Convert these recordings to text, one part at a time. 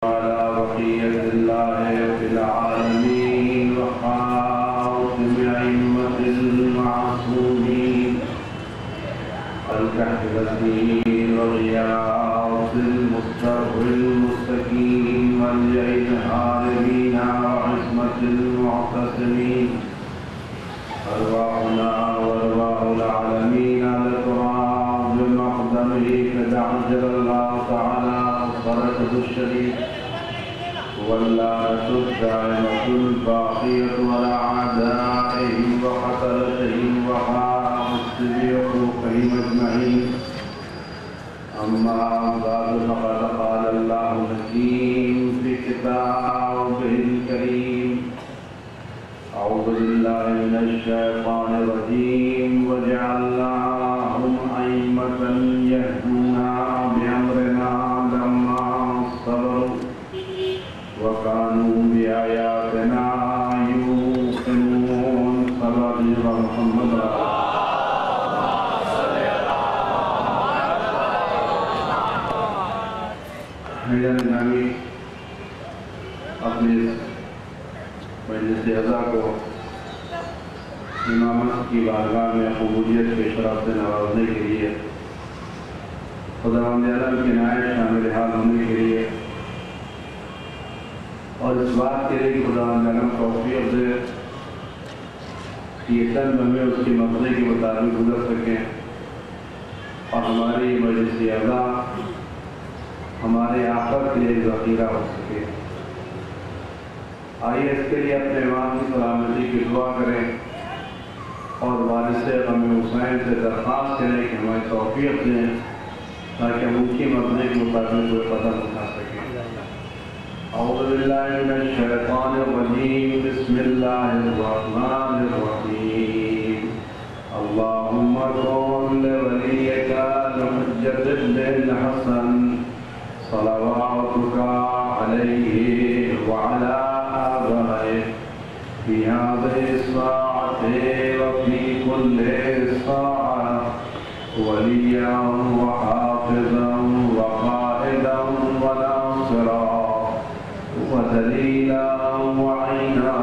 على بقية الله في العالمين وخاتم أئمة المعصومين الكحفتين وغياث المصطفى المستقيم ملجأ الهاربين وعصمة المعتصمين أرواحنا وأرواح العالمين على التراب بمقدمه قد عجل الله تعالى بركة الشريف واللعنة الدائمة الباقية على أعدائهم وقتلتهم وحارسهم بحقوقهم أجمعين أما بعد فقد قال الله الحكيم في كتابه الكريم أعوذ بالله من الشيطان الرجيم وجعلناهم أئمة يهدون بأمرنا لما صبروا وكانوا بآياتنا يوقنون صلى الله عليه محمد میرے نامی اپنے مجلس اعزا کو امامت کی بارگاہ میں قبولیت کے شرف سے نوازنے کے لیے خداوند عالم کی عنایت شامل حال ہونے کے لیے اور اس بات کے لیے کہ خداوند عالم توفیق دے کہ یہ چند لمحے اس کی مرضی کے مطابق گزر سکیں اور ہماری مجلس اعزا ہمارے آخرت کے لیے ذخیرہ ہو سکے۔ آئیے اس کے لیے اپنے امام کی سلامتی کی دعا کریں اور وارث غم حسین سے درخواست کریں کہ ہمیں توفیق دیں تاکہ ہم ان کی مرضی کے مطابق کوئی قدم اٹھا سکیں۔ اعوذ باللہ من الشیطان الرجیم بسم اللہ الرحمن الرحیم اللہم کن لولیک الحجۃ ابن الحسن صلواتک علیہ وعلی آبائه في هذه الساعة وفي كل ساعة وليا وحافظا وقائدا وناصرا ودليلا وعينا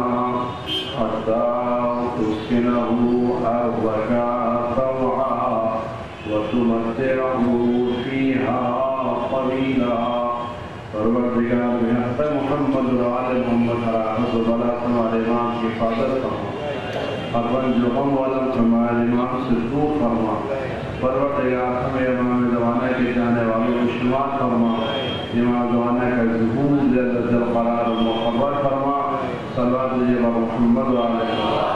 حتى تسكنه أرضك طوعا وتمتعه فيها قليلا پروردگار بحق محمد و آل محمد رحمت و برکت ہمارے امام کی حفاظت فرما اور جو غم والم ہمارے امام سے دور فرما پروردگار ہمیں امام زمانہ کے جانے والوں کو شمار فرما امام زمانہ کا ظہور جل قرار و مقرر فرما صلوات علی محمد و آل محمد۔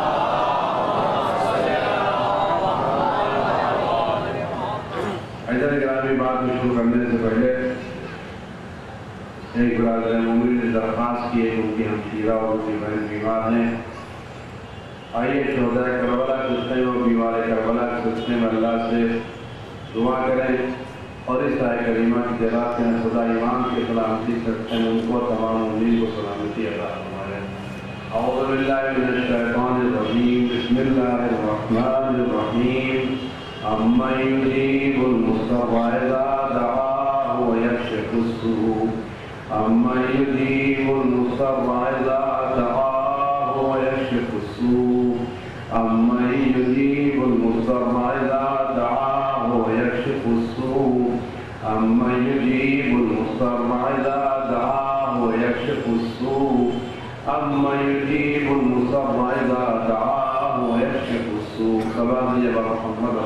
حیدر گرامی بات شروع کرنے سے پہلے ایک برادر مومن نے درخواست کی ہے کہ ان کی ہمشیرہ اور ان کی بہن بیمار ہیں۔ آئیے شہداء کربلا کے سلسلے میں اور بیمار کربلا کے سلسلے میں اللہ سے دعا کریں اور اس آیت کریمہ کی جلال سے خدا امام کی سلامتی کرتے ہیں ان کو تمام مومنین کو سلامتی عطا فرمائے۔ اعوذ باللہ من الشیطان الرجیم بسم اللہ الرحمن الرحیم امن یجیب المضطر اذا دعاہ ویکشف السوء أَمَّنْ يُجِيبُ الْمُضْطَرَّ إِذَا دَعَاهُ وَيَكْشِفُ السُّوءَ أَمَّنْ يُجِيبُ الْمُضْطَرَّ إِذَا دَعَاهُ وَيَكْشِفُ السُّوءَ أَمَّنْ يُجِيبُ الْمُضْطَرَّ إِذَا دَعَاهُ وَيَكْشِفُ السُّوءَ أَمَّنْ يُجِيبُ الْمُضْطَرَّ إِذَا دَعَاهُ وَيَكْشِفُ السُّوءَ صلوات علی محمد۔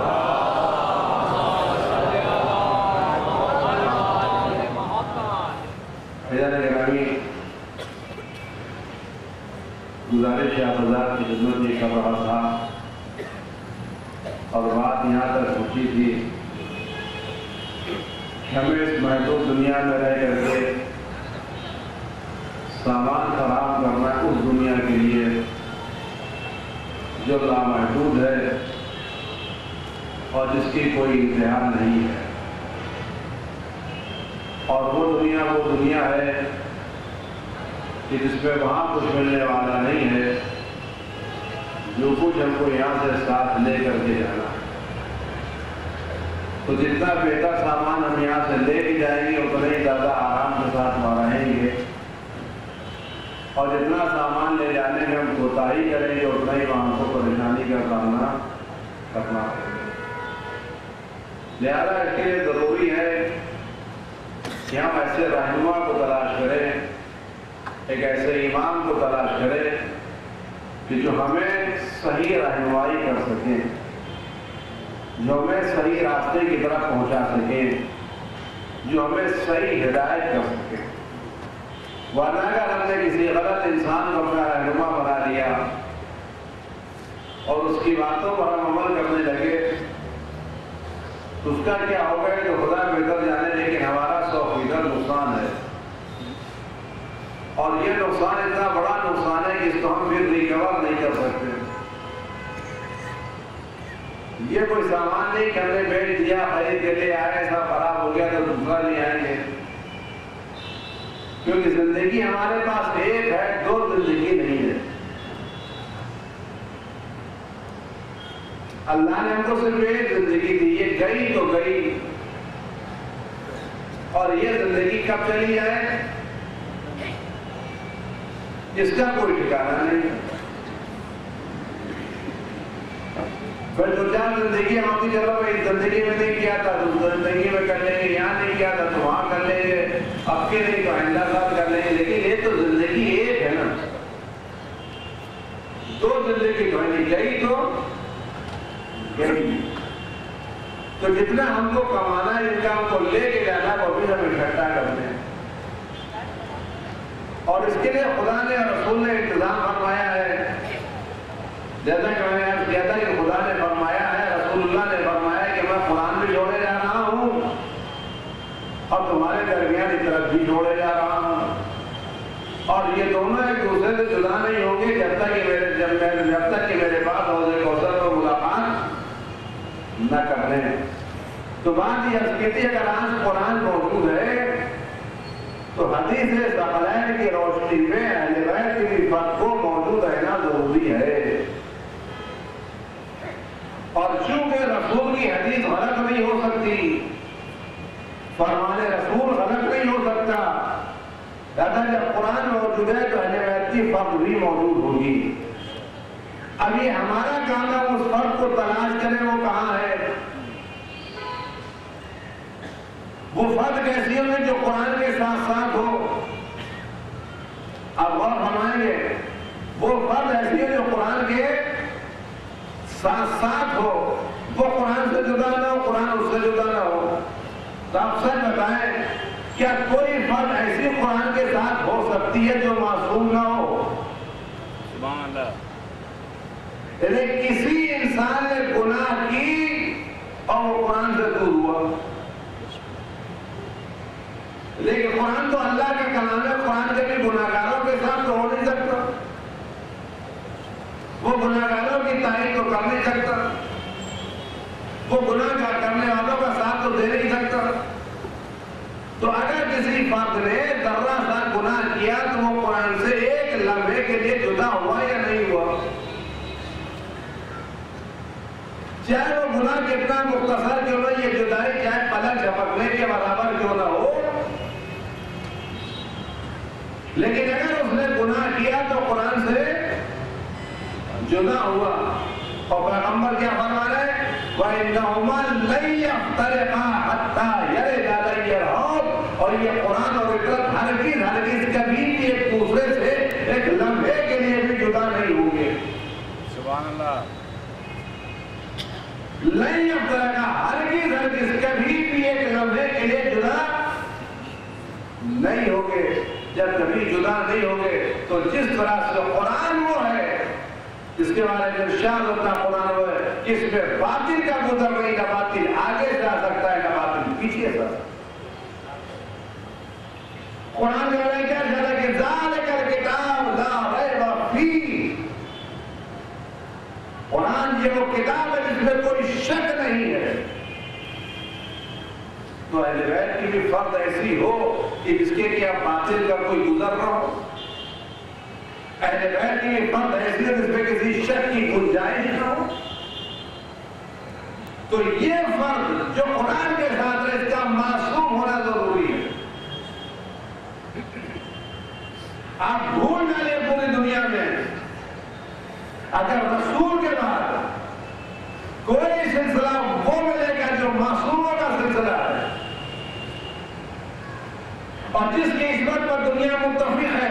حیدر گرامی گزارش آپ حضرات کی خدمت یہ کر رہا تھا اور بات یہاں تک پہنچی تھی ہمیں اس محدود دنیا میں رہ کر کے سامان فراہم کرنا اس دنیا کے لیے جو لامحدود ہے اور جس کی کوئی انتہا نہیں ہے، اور وہ دنیا ہے کہ جس پہ وہاں کچھ ملنے والا نہیں ہے، جو کچھ ہم کو یہاں سے ساتھ لے کر کے جانا ہے۔ تو جتنا بہتر سامان ہم یہاں سے لے کے جائیں گے اتنا ہی زیادہ آرام کے ساتھ ہمارا ہے کریں گے اور جتنا سامان لے جانے میں ہم کوتاہی کریں گے اتنا ہی وہاں کو پریشانی کا سامنا کرنا پڑے گا۔ لہٰذا اس کے لیے ضروری ہے کہ ہم ایسے رہنما کو تلاش کریں، ایک ایسے امام کو تلاش کریں کہ جو ہمیں صحیح رہنمائی کر سکیں، جو ہمیں صحیح راستے کی طرف پہنچا سکیں، جو ہمیں صحیح ہدایت کر سکیں۔ ورنہ اگر ہم نے کسی غلط انسان کو اپنا رہنما بنا لیا اور اس کی باتوں پر ہم عمل کرنے لگے تو اس کا کیا ہوگا کہ خدا بہتر جانے، لیکن ہمارا 100% نقصان ہے، اور یہ نقصان اتنا بڑا نقصان ہے کہ اس کو ہم پھر ریکور نہیں کر سکتے۔ یہ کوئی سامان نہیں کہ ہم نے بیچ دیا، خرید کے لے آئے، سب خراب ہو گیا تو دوسرا لے آئیں گے، کیونکہ زندگی ہمارے پاس ایک ہے، دو زندگی نہیں ہے۔ اللہ نے ہم کو صرف ایک زندگی دی، یہ گئی تو گئی، اور یہ زندگی کب چلی جائے اس کا کوئی ٹھکانا نہیں۔ پھر دو چار زندگی ہم اپنی جگہ میں اس زندگی میں نہیں کیا تھا تو زندگی میں کر لیں گے، یہاں نہیں کیا تھا تو وہاں کر لیں گے، اب کے نہیں تو آئندہ سال کر لیں گے، لیکن یہ تو زندگی ایک ہے نا، دو زندگی تو نہیں، گئی تو گئی۔ تو جتنا ہم کو کمانا ہے، جتنا ہم کو لے کے جانا ہے، وہ بھی ہم اکٹھا کرتے ہیں، اور اس کے لیے خدا نے اور رسول نے انتظام فرمایا ہے۔ جیسا کہ میں نے عرض کیا تھا کہ خدا نے فرمایا ہے، رسول اللہ نے فرمایا کہ میں قرآن بھی جوڑے جا رہا ہوں اور تمہارے درمیان اس طرف بھی جوڑے جا رہا ہوں، اور یہ دونوں ایک دوسرے سے جدا نہیں ہوں گے جب تک کہ میرے پاس حوض کوثر کو ملاقات نہ کر لیں۔ تو بات یہ عرض کی تھی، اگر آج قرآن موجود ہے تو حدیث ثقلین کی روشنی میں اہل بیت کی بھی فرق کو موجود رہنا ضروری ہے، اور چونکہ رسول کی حدیث غلط نہیں ہو سکتی، فرمان رسول غلط نہیں ہو سکتا، لہذا جب قرآن موجود ہے تو اہل بیت کی فرق بھی موجود ہوگی۔ اب یہ ہمارا کام ہے اس فرق کو تلاش کریں، وہ کہاں ہے؟ وہ فرد کیسی ہوگی جو قرآن کے ساتھ ساتھ ہو؟ آپ غور فرمائیں گے، وہ فرد ایسی ہے جو قرآن کے ساتھ ساتھ ہو، وہ قرآن سے جدا نہ ہو، قرآن اس سے جدا نہ ہو۔ تو آپ سچ بتائیں، کیا کوئی فرد ایسی قرآن کے ساتھ ہو سکتی ہے جو معصوم نہ ہو؟ سبحان اللہ۔ کسی انسان نے گناہ کی اور وہ قرآن سے دور ہوا، لیکن قرآن تو اللہ کا کلام ہے، قرآن کے بھی گناہگاروں کے ساتھ تو ہو نہیں سکتا، وہ گناہگاروں کی تعریف تو کر نہیں سکتا، وہ گناہ کرنے والوں کا ساتھ تو دے نہیں سکتا۔ تو اگر کسی فرد نے ذرہ سا گناہ کیا تو وہ قرآن سے ایک لمحے کے لیے جدا ہوا یا نہیں ہوا؟ چاہے وہ گناہ کتنا مختصر کیوں نہ، یہ جدائی چاہے پلک جھپکنے کے برابر کیوں نہ ہو، لیکن اگر اس نے گناہ کیا تو قرآن سے جدا ہوا، اور پیغمبر کیا فرما رہے ہیں؟ وَإِنَّهُمَا لَن يَفْتَرِقَا حَتَّى يَرِدَ عَلَيَّ الْحَوْض، اور یہ قرآن اور فطرت ہرگز کبھی بھی ایک دوسرے سے ایک لمحے کے لیے بھی جدا نہیں ہوں گے۔ سبحان اللہ۔ لن يفترقا، ہرگز کبھی بھی ایک لمحے کے لیے جدا نہیں ہوگے۔ جب کبھی جدا نہیں ہوگے تو جس طرح سے قرآن وہ ہے جس کے بارے میں ارشاد ہوتا ہے، قرآن وہ ہے کہ اس میں باطل کا گزر نہیں، نہ باطل آگے جا سکتا ہے نہ باطل پیچھے جا سکتا ہے۔ قرآن کے بارے میں کیا کہتا ہے کہ ذَلِكَ الْكِتَابُ لَا رَيْبَ فِيهِ، قرآن یہ وہ کتاب ہے جس میں کوئی شک نہیں ہے۔ تو اہل بیت کی بھی فرد ایسی ہو کہ جس کے لیے باطل کا کوئی گزر نہ ہو، اہل بیت کی بھی فرد ایسی ہے جس میں کسی شک کی گنجائش نہ ہو۔ تو یہ فرد جو قرآن کے ساتھ ہے، اس کا معصوم ہونا ضروری ہے۔ آپ ڈھونڈ ڈالیں پوری دنیا میں اگر رسول کے بعد کوئی سلسلہ وہ ملے گا جو معصوموں کا سلسلہ ہے اور جس کی عصمت پر دنیا متفق ہے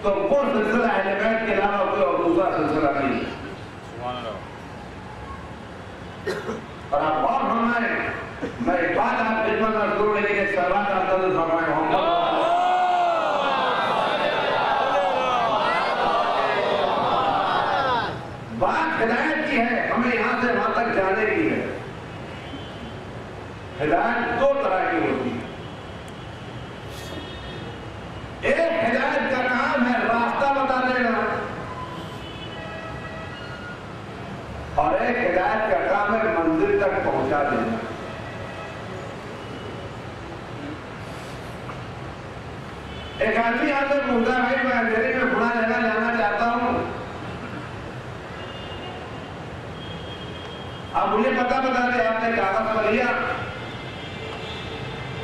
تو وہ سلسلہ اہل بیت کے علاوہ کوئی اور دوسرا سلسلہ نہیں ہے. اور آپ اور فرمائیں میں ایک بات آپ خدمت میں ضرور لے کے سلوات آپ ضرور فرمائیں ہوں. بات ہدایت کی ہے ہمیں یہاں سے وہاں تک جانے کی ہے. ہدایت دو طرح کی ہوتی ہے. ایک ہدایت کا کام ہے راستہ بتا دینا اور ایک ہدایت کا کام ہے منزل تک پہنچا دینا. ایک آدمی یہاں سے پوچھتا ہے بھائی میں اندھیرے میں فلاں جگہ جانا چاہتا ہوں اب مجھے پتہ بتا دے آپ نے کاغذ پر لیا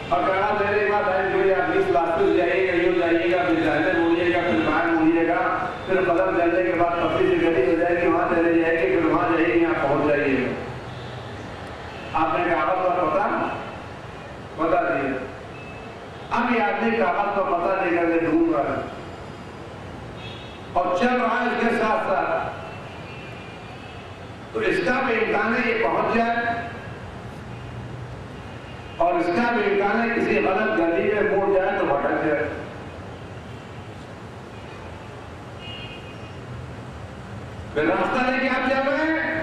اور کہا میرے بعد آپ 20 راستے جائیے گا یوں جائیے گا پھر دہنے موڑیے گا پھر بائیں موڑیے گا پھر قدم چلنے کے بعد پپی سے گلی ہو جائے گی وہاں چلے جائے گی پھر وہاں جائے گی یہاں پہنچ جائیے گا. آپ نے کاغذ پر بتا دیا. اب یہ آدمی کاغذ پر پتہ دے کر کے ڈھونڈ رہا ہے اور چل رہا ہے اس کے ساتھ ساتھ تو اس کا بھی امکان ہے یہ پہنچ جائے اور اس کا بھی امکان ہے کسی غلط گلی میں موڑ جائے تو بھٹک جائے. پھر راستہ لے کے آپ چل رہے ہیں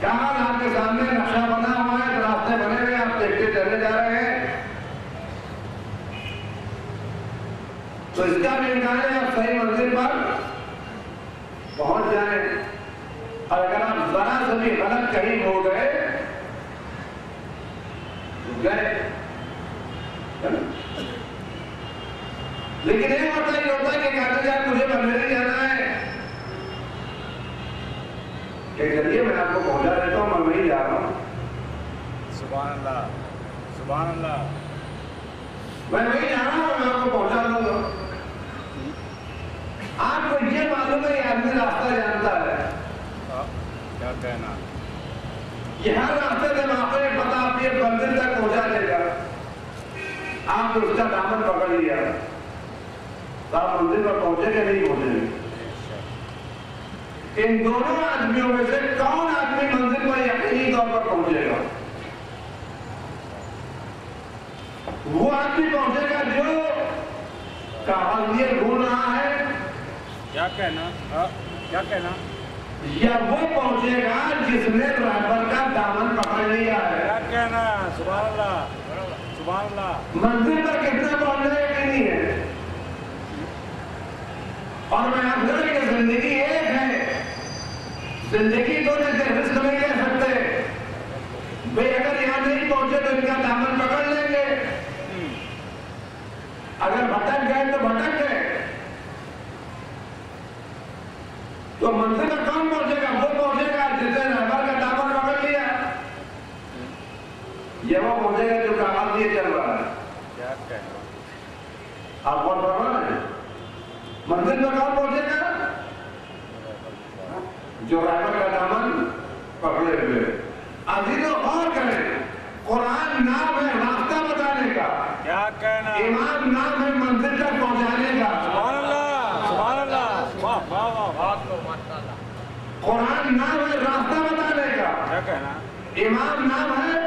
کاغذ آپ کے سامنے نقشہ بنا ہوا ہے راستے بنے ہوئے آپ دیکھتے چلے جا رہے ہیں تو اس کا بھی امکان ہے آپ صحیح منزل پر پہنچ جائیں. اور اگر آپ ذرا سے بھی غلط کہیں ہو گئے لیکن ایک ہوتا یہ ہوتا ہے کہ کہتے جائے مجھے بندھیرے جانا ہے کہ چلیے میں آپ کو پہنچا دیتا ہوں میں وہیں جا رہا ہوں. سبحان اللہ سبحان اللہ. میں وہیں جا رہا ہوں میں آپ کو پہنچا دوں گا. آپ کو یہ معلوم ہے یہ آدمی راستہ جانتا ہے کیا کہنا یہ ہر راستے سے واقع پتا آپ یہ منزل تک پہنچا دے گا. آپ اس کا دامن پکڑ لیا تو آپ منزل پر پہنچے کہ نہیں پہنچے گے. ان دونوں آدمیوں میں سے کون آدمی منزل پر یقینی طور پر پہنچے گا؟ وہ آدمی پہنچے گا جو کاغذ یہ ڈھونڈ رہا ہے کیا کہنا یا وہ پہنچے گا جس نے رہبر کا دامن پکڑ لیا ہے. کیا کہنا سبحان اللہ سبحان اللہ. منزل پر کتنا پہنچنا یقینی ہے اور میں آپ سے کہ زندگی ایک ہے زندگی کو رسک نہیں لے سکتے. بھئی اگر یہاں نہیں پہنچے تو ان کا دامن پکڑ لیں گے اگر بھٹک گئے تو بھٹک گئے. تو منزل پر کون پہنچے گا؟ وہ پہنچے گا جس نے رہبر کا دامن پکڑ لیا. یہ وہ پہنچے گا جو کاغذ لیے چل رہا ہے. کیا کہنا آپ کون فرما رہے ہیں؟ منزل پر کون پہنچے گا؟ جو رہبر کا دامن پکڑے ہوئے. عزیزو غور کریں قرآن نام ہے راستہ بتانے کا. کیا کہنا امام نام ہے منزل تک پہنچانے کا. سبحان اللہ سبحان اللہ. واہ واہ واہ. قرآن نام ہے راستہ بتانے کا. کیا کہنا امام نام ہے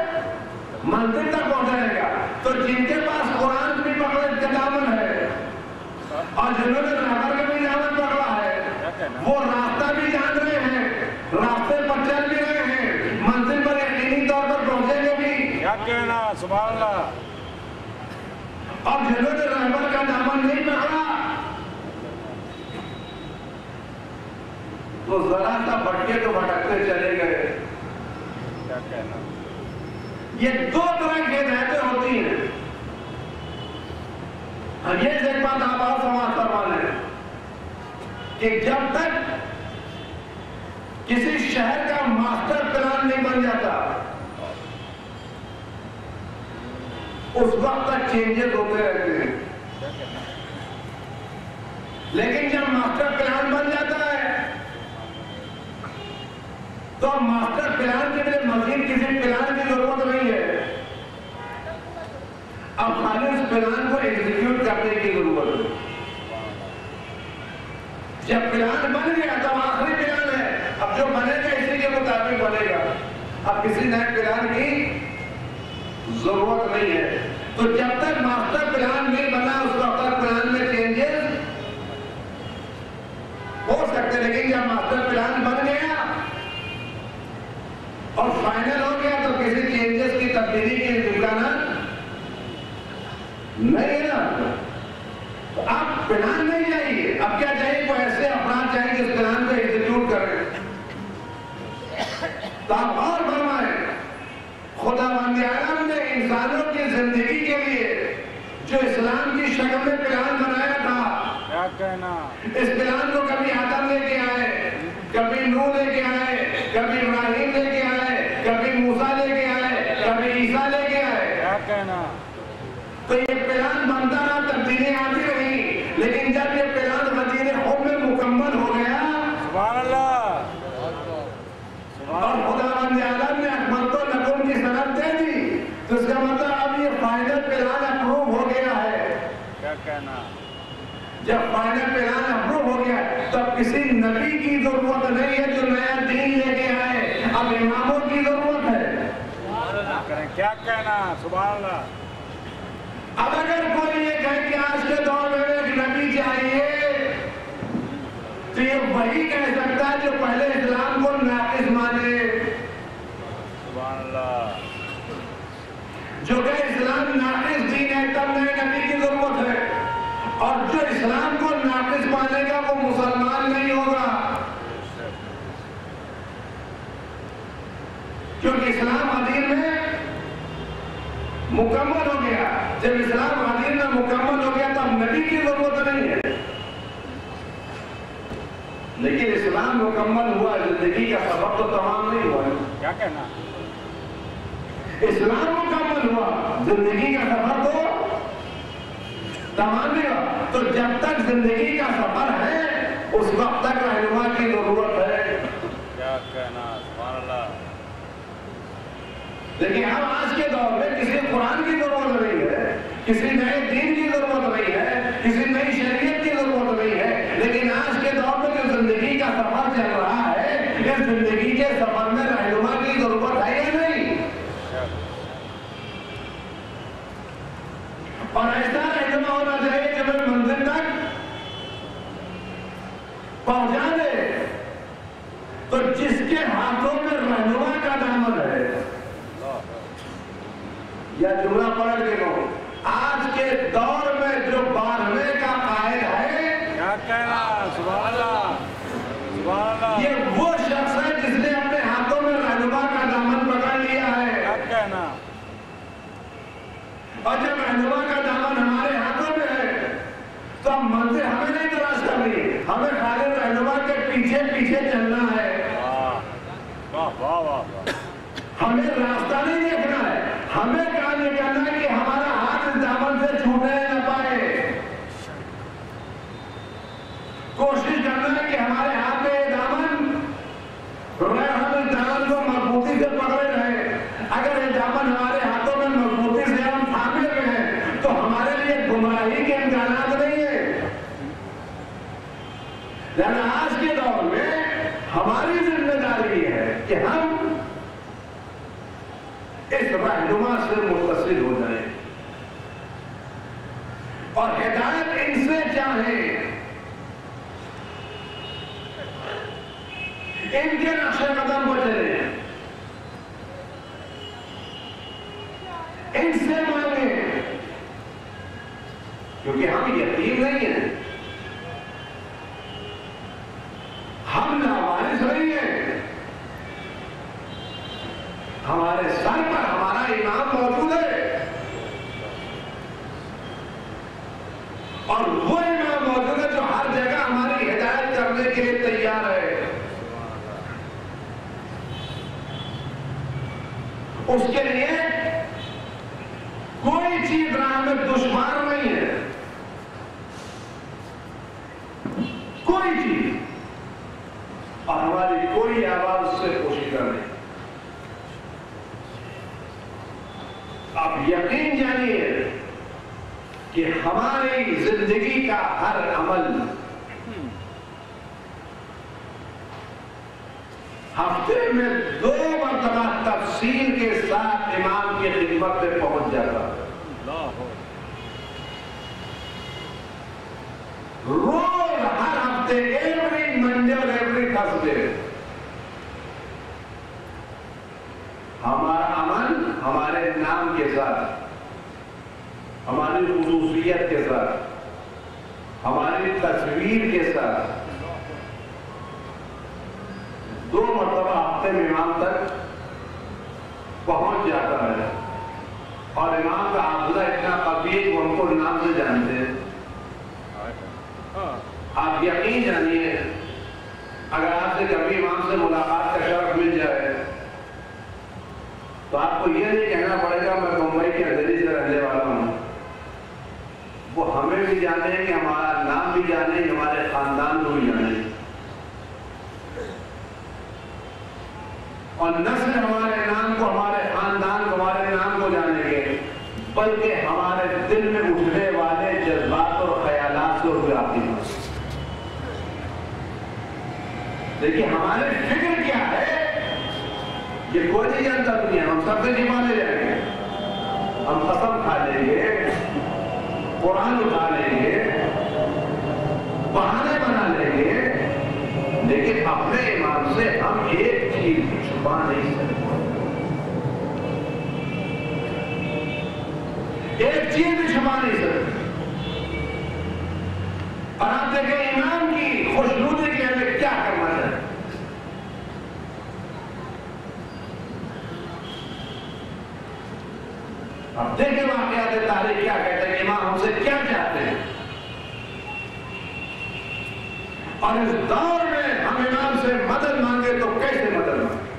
منزل تک پہنچانے کا. تو جن کے پاس قرآن بھی پکڑے کا دامن ہے اور جنہوں نے رہبر کا بھی دامن پکڑا ہے وہ راستہ بھی جان رہے ہیں راستے پر چل بھی رہے ہیں منزل پر یقینی طور پر پہنچیں گے بھی. کیا کہنا سبحان اللہ. اور جنہوں نے رہبر کا دامن نہیں پکڑا تو ذرا سا بھٹکے تو بھٹکتے چلے گئے. کیا کہنا یہ دو طرح کی ہدایتیں ہوتی ہیں. اور یہ ایک بات آپ اور سماج فرما لیں کہ جب تک کسی شہر کا ماسٹر پلان نہیں بن جاتا اس وقت تک چینجز ہوتے رہتے ہیں. لیکن جب ماسٹر پلان بن جاتا ہے تو ماسٹر پلان کے لیے مزید کسی پلان کی ضرورت نہیں ہے، اب خالی اس پلان کو ایگزیکیوٹ کرنے کی ضرورت ہے۔ جب پلان بن گیا تو آخری پلان ہے، اب جو بنے گا اسی کے مطابق بنے گا، اب کسی نئے پلان کی ضرورت نہیں ہے۔ تو جب تک ماسٹر پلان نہیں بنا اس وقت تک پلان میں چینجز ہو سکتے، لیکن جب ماسٹر پلان بن گیا اور فائنل ہو گیا تو کسی چینجز کی تبدیلی کی امکانات نہیں ہے نا۔ تو اب پلان نہیں چاہیے، اب کیا چاہیے؟ کوئی ایسے افراد چاہیے جس پلان کو ایگزیکیوٹ کریں۔ تو آپ اور فرمائیں، خداوند عالم نے انسانوں کی زندگی کے لیے جو اسلام کی شکل میں پلان بنایا تھا، کیا کہنا، اس پلان کو کبھی آدم لے کے آئے، کبھی نوح لے کے آئے، کبھی ابراہیم لے کے آئے، کبھی موسیٰ لے کے آئے، کبھی عیسیٰ لے کے آئے۔ کیا کہنا، تو یہ پلان بنتا رہا، تبدیلیاں آتی رہی، لیکن جب یہ پلان غدیر خود میں مکمل ہو گیا سبحان اللہ، اور خداوند عالم نے اکملت لکم کی سند دے دی، تو اس کا مطلب اب یہ فائنل پلان اپروو ہو گیا ہے۔ کیا کہنا، جب فائنل پلان اپروو ہو گیا تو اب کسی نبی کی ضرورت نہیں ہے جو نیا دین لے کے آئے، اب اماموں کی ضرورت ہے۔ کیا کہنا، سبحان اللہ۔ اب اگر کوئی یہ کہے کہ آج کے دور میں ایک نبی چاہیے تو یہ وہی کہہ سکتا ہے جو پہلے اسلام کو ناقص مانے، سبحان اللہ، جو کہ اسلام ناقص دین ہے تب نئے نبی کی ضرورت ہے، اور جو اسلام کو ناقص مانے گا وہ مسلمان نہیں ہوگا، کیونکہ اسلام حدیث میں مکمل ہو گیا۔ جب اسلام حدیث میں مکمل ہو گیا تب نبی کی ضرورت نہیں ہے، لیکن اسلام مکمل ہوا، زندگی کا سفر تو تمام نہیں ہوا ہے۔ کیا کہنا، اسلام مکمل ہوا، زندگی کا سفر تو تمام نہیں ہوا۔ تو جب تک زندگی کا سفر ہے اس وقت تک رہنما کی ضرورت ہے۔ کیا کہنا، سبحان اللہ۔ لیکن اب آج کے دور میں کسی قرآن کی ضرورت نہیں ہے، کسی نئے دین کی ضرورت نہیں ہے، کسی نئی شریعت کی ضرورت نہیں ہے، لیکن آج کے دور میں جو زندگی کا سفر چل رہا ہے اس زندگی کے سفر میں رہنما کی ضرورت ہے یا نہیں؟ اور ایسا رہنما ہونا چاہیے جو ہمیں منزل تک پہنچا دے۔ تو جس کے ہاتھوں میں رہنما کا دامن ہے، یا جملہ پڑھ کے لو، آج کے دور میں جو 12ویں کا قائد ہے، کیا کہنا، سبحان اللہ، سبحان اللہ، یہ وہ شخص ہے جس نے اپنے ہاتھوں میں رہنما کا دامن پکڑ لیا ہے۔ کیا کہنا، اور جب رہنما کا دامن ہمارے ہاتھوں میں ہے تو اب منزل ہمیں نہیں تلاش کرنی، ہمیں خالد رہنما کے پیچھے پیچھے چلنا ہے۔ واہ واہ واہ واہ، ہمیں راستہ نہیں دیکھنا ہے، ہمیں کام یہ کرنا ہے کہ ہمارا ہاتھ اس دامن سے چھوٹنے نہ پائے، کوشش کرنا ہے کہ ہمارے ہاتھ میں یہ دامن رہے، ہم اس دامن کو مضبوطی سے پکڑے رہے۔ اگر یہ دامن ہمارے ہاتھوں میں مضبوطی سے ہم تھامے ہوئے ہیں تو ہمارے لیے گمراہی کے امکانات نہیں ہیں۔ لہذا آج کے دور میں ہماری ذمہ داری ہے کہ ہم اس رہنما سے متصل ہو جائیں اور ہدایت ان سے چاہیں، ان کے نقش قدم پر چلیں، ان سے مانگیں، کیونکہ ہم یتیم نہیں ہیں، ہم لاوارث نہیں ہیں، ہمارے سر پر ہمارا امام موجود ہے، اور وہ امام موجود ہے جو ہر جگہ ہماری ہدایت کرنے کے لیے تیار ہے۔ اس کے لیے کوئی چیز راہ میں دشوار نہیں ہے۔ کوئی چیز، اور ہماری کوئی آواز اس سے پوشیدہ نہیں۔ آپ یقین جانیے کہ ہماری زندگی کا ہر عمل ہفتے میں 2 مرتبہ تفصیل کے ساتھ امام کی خدمت میں پہنچ جاتا ہے۔ روز ہر ہفتے، ایوری منڈے اور ایوری تھرسڈے، ہمارا عمل ہمارے نام کے ساتھ، ہماری خصوصیت کے ساتھ، ہماری تصویر کے ساتھ 2 مرتبہ ہفتے میں امام تک پہنچ جاتا ہے، اور امام کا حافظہ اتنا قوی ہے کہ ہم کو نام سے جانتے ہیں۔ آپ یقین جانیے اگر آپ سے کبھی امام سے ملاقات کا شرف مل جائے تو آپ کو یہ نہیں کہنا پڑے گا میں ممبئی کے اندھیری سے رہنے والا ہوں، وہ ہمیں بھی جانے کہ ہمارا نام بھی جانے، ہمارے خاندان کو بھی جانے، اور نہ صرف ہمارے نام کو، ہمارے خاندان کو، ہمارے نام کو جانیں گے، بلکہ ہمارے دل میں اٹھنے والے جذبات اور خیالات سے بھی واقف ہیں۔ دیکھیے ہماری فکر کیا ہے، یہ کوئی نہیں جانتا دنیا، ہم سب سے چھپا لے جائیں گے، ہم قسم کھا لیں گے، قرآن اٹھا لیں گے، بہانے بنا لیں گے، لیکن اپنے امام سے ہم ایک چیز چھپا نہیں سکتے، ایک چیز بھی چھپا نہیں سکتے۔ اور آپ دیکھیں امام کی خوشنودی کے ہمیں کیا کرنا چاہیے۔ اب دیکھیں واقعات تاریخ کیا کہتے ہیں، امام ہم سے کیا چاہتے ہیں، اور اس دور میں ہم امام سے مدد مانگے تو کیسے مدد مانگے۔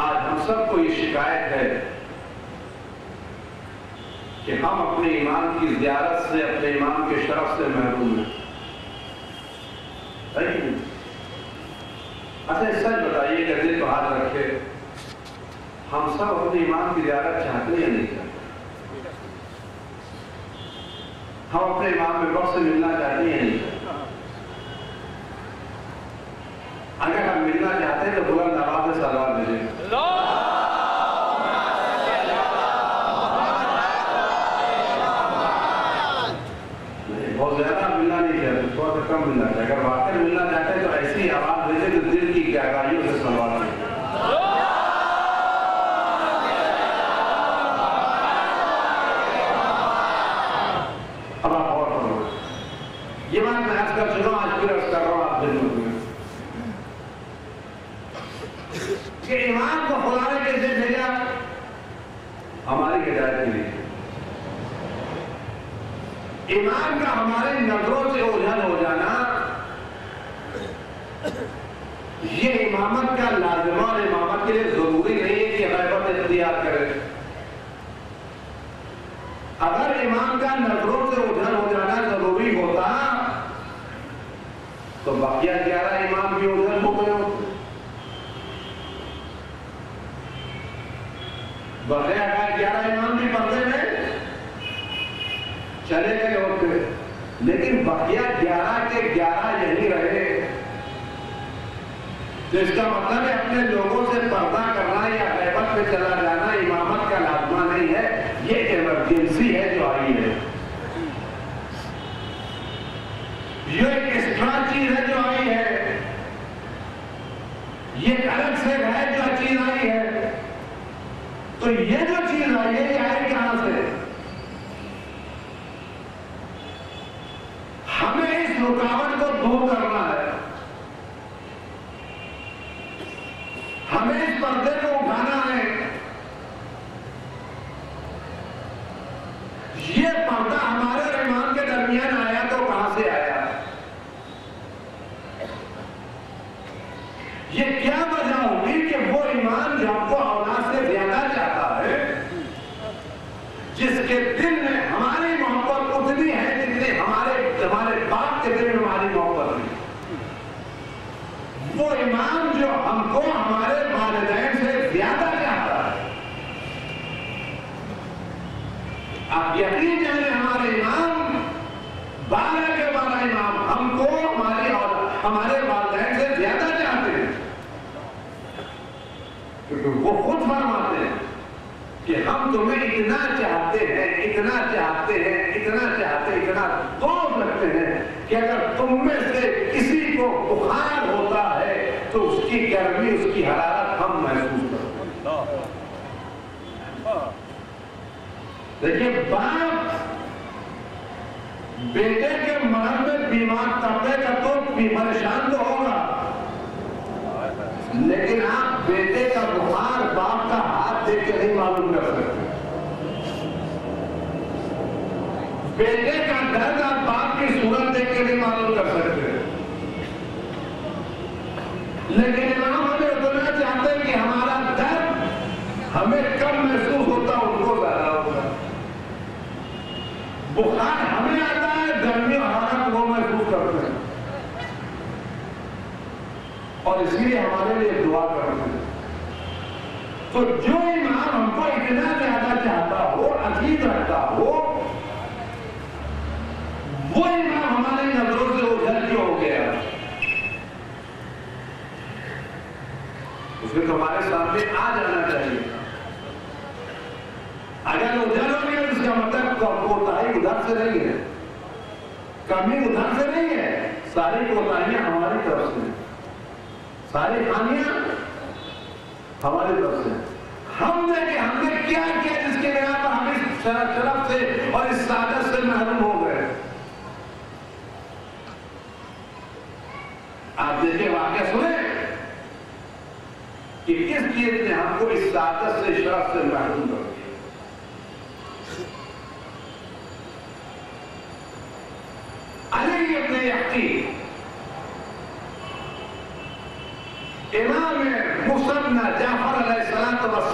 آج ہم سب کو یہ شکایت ہے کہ ہم اپنے امام کی زیارت سے، اپنے امام کے شرف سے محروم ہیں۔ اچھا سچ بتائیے کہ دل کو ہاتھ رکھے، ہم سب اپنے امام کی زیارت چاہتے یا نہیں چاہتے؟ ہم اپنے امام میں وقت سے ملنا چاہتے یا نہیں چاہتے؟ اگر ہم ملنا چاہتے ہیں تو بلند آواز سے سلام بھیجیں۔ بہت زیادہ ملنا نہیں چاہتے، تھوڑا سا کم ملنا چاہتے۔ اگر واقعی ملنا چاہتے ہیں تو ایسی آواز بھیجیں کہ دل کی گہرائیوں سے سوال کریں۔ اب آپ اور پڑھو، یہ بات میں عرض کر چکا ہوں، آج پھر عرض کر رہا ہوں آپ دل میں کہ امام کو خدا نے کیسے بھیجا؟ ہماری ہدایت کے لیے۔ امام کا ہمارے نظروں سے اوجھل ہو جانا یہ امامت کا لازمہ اور امامت کے لیے ضروری نہیں ہے کہ غیبت اختیار کرے۔ اگر امام کا نظروں سے اوجھل ہو جانا ضروری ہوتا تو بقیہ 11 امام بھی اوجھل ہو گئے ہوتے۔ بقیہ 11 امام بھی پردے میں چلے گئے ہوتے، لیکن بقیہ 11 کے 11 یہی رہے، تو اس کا مطلب ہے اپنے لوگوں سے پردہ کرنا یا غیبت میں چلا جانا امامت کا لازمہ نہیں ہے، یہ ایمرجنسی ہے جو آئی ہے، یہ ایک ایکسٹرا چیز ہے جو آئی ہے، یہ ایک الگ سے ہے جو چیز آئی ہے۔ تو یہ جو چیز آئی ہے یہ آئی کہاں سے؟ ہمیں اس رکاوٹ کو دور کرنا ہے، ہمیں اس پردے کو اٹھانا ہے۔ یہ پردہ ہمارے اور امام کے درمیان آیا تو کہاں سے آیا؟ یہ کیا وجہ ہوگی کہ وہ ایمان جو ہم کو اولاد سے زیادہ چاہتا ہے، جس کے دل میں ہماری محبت اتنی ہے کو ہمارے والدین سے زیادہ چاہتا ہے. آپ یقین جانے ہمارے امام 12 کے 12 امام ہم کو ہمارے والدین سے زیادہ چاہتے ہیں، کیونکہ وہ خود فرماتے ہیں کہ ہم تمہیں اتنا چاہتے ہیں، اتنا چاہتے ہیں، اتنا چاہتے ہیں، اتنا دوست رکھتے ہیں کہ اگر تم میں سے کسی کو بخار ہوتا ہے تو اس کی گرمی، اس کی حرارت ہم محسوس کرتے ہیں. دیکھیے باپ بیٹے کے مرض میں بیمار طبعے کا تو پریشان تو ہوگا، لیکن آپ بیٹے کا بخار باپ کا ہاتھ دیکھ کے نہیں معلوم کر سکتے. بیٹے کا درد آپ باپ کی صورت دیکھ کے نہیں معلوم کر سکتے. لیکن امام ہمیں اتنا چاہتے ہیں کہ ہمارا درد ہمیں کم محسوس ہوتا، ان کو زیادہ ہوتا. بخار ہمیں آتا ہے، گرمی اور حرارت وہ محسوس کرتے ہیں، اور اس لیے ہمارے لیے دعا کرتے ہیں. تو جو امام ہم کو اتنا زیادہ چاہتا ہو، عزیز رکھتا ہو، وہ امام ہماری نظروں سے اوجھل کیوں ہو گیا؟ اس میں ہمارے سامنے آ جانا چاہیے. اگر اوجھل ہو گیا تو اس کا مطلب کوتاہی ادھر سے نہیں ہے، کمی ادھر سے نہیں ہے، ساری کوتاہیاں ہماری طرف سے، ساری خامیاں ہماری طرف سے. ہم نے کیا کیا جس کے بنا پر ہم اس شرف سے اور اس سعادت سے محروم ہو گئے؟ آپ دیکھیں، واقعہ سنیں کہ کس چیز نے ہم کو اس سعادت سے، شرف سے محروم کر دیا. علی ابن یقین امام مصنع جعفر علیہ السلام کی طرف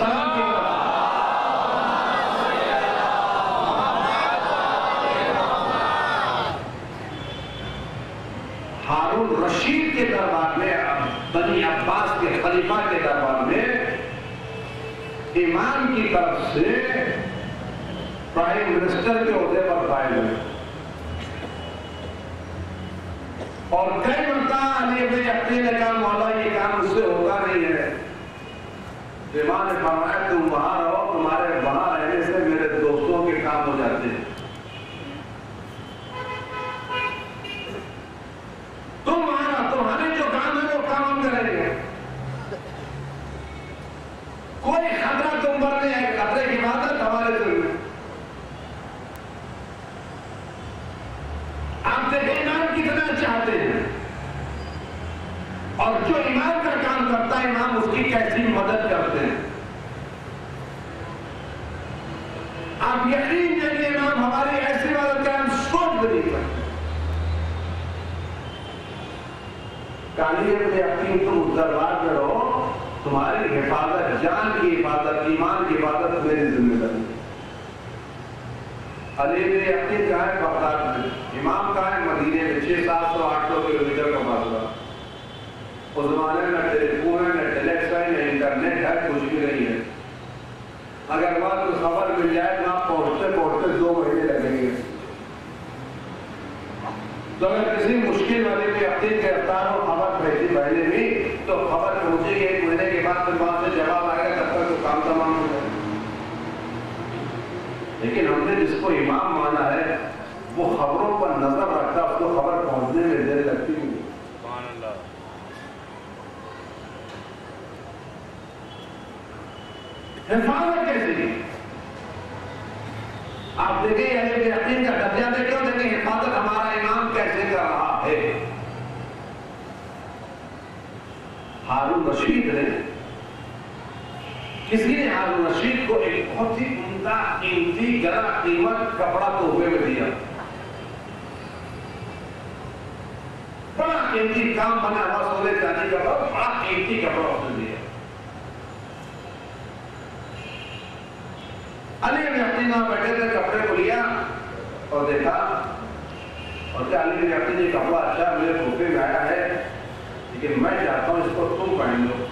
ہارون رشید کے دربار میں، بنی عباس کے خلیفہ کے دربار میں امام کی طرف سے پرائم منسٹر کے عہدے پر فائل ہوئے. اور کئی مرتبہ علی ابن یقین نے کہا مولا یہ کام اس سے ہوگا نہیں ہے. امام نے فرمایا تم وہاں رہو، تمہارے وہاں رہنے سے میرے دوستوں کے کام ہو جاتے ہیں. تمہارے جو کام ہے وہ کام ہم کریں گے. کوئی خطرہ تم پر نہیں ہے، خطرے کی حفاظت ہمارے ذمہ. آپ دیکھیں امام کتنا چاہتے ہیں، اور جو امام کا کام کرتا ہے امام اس کی کیسی مدد کرتے ہیں. آپ یقین جانیے امام ہماری ایسی مدد کا ہم سوچ بھی نہیں کرتے. کالی ابن یقین تم اس دربار میں رہو، تمہاری حفاظت، جان کی حفاظت، ایمان کی حفاظت میری ذمہ داری. علی ابن یقین کہاں ہے؟ بغداد میں. امام کہاں ہے؟ مدینے میں. 600-700 800 کلومیٹر کا فاصلہ. اس زمانے میں نہ ٹیلی فون ہے، نہ ٹیلیکس ہے، نہ انٹرنیٹ ہے، کچھ بھی نہیں ہے. اگر وہاں کوئی خبر مل جائے تو آپ پہنچتے 2 مہینے لگیں گے. تو اگر کسی مشکل والے کے یقین گرفتار ہو، خبر بھیجی پہلے بھی تو خبر پہنچے گی 1 مہینے کے بعد، پھر وہاں سے جواب آئے گا، تب تک تو کام تمام ہو جائے. لیکن ہم نے جس کو امام مانا ہے وہ خبروں پر نظر رکھتا، اس کو خبر پہنچنے میں دیر لگتی نہیں. سبحان اللہ. حفاظت کیسی؟ آپ دیکھیں علی ابن یقین کا درجہ دیکھیں، حفاظت ہمارا امام کیسے کر رہا ہے. ہارون رشید نے، کسی نے ہارون رشید کو ایک بہت ہی عمدہ، قیمتی، گرا قیمت کپڑا تحفے میں دیا. بڑا قیمتی کام بنا ہوا سونے چاندی کا بڑا قیمتی کپڑا اس نے دیا. علی ابن یقین بیٹھے تھے، کپڑے کو لیا اور دیکھا، اور کیا علی ابن یقین یہ کپڑا اچھا میرے تحفے میں آیا ہے، لیکن میں چاہتا ہوں اس کو تم پہن لو.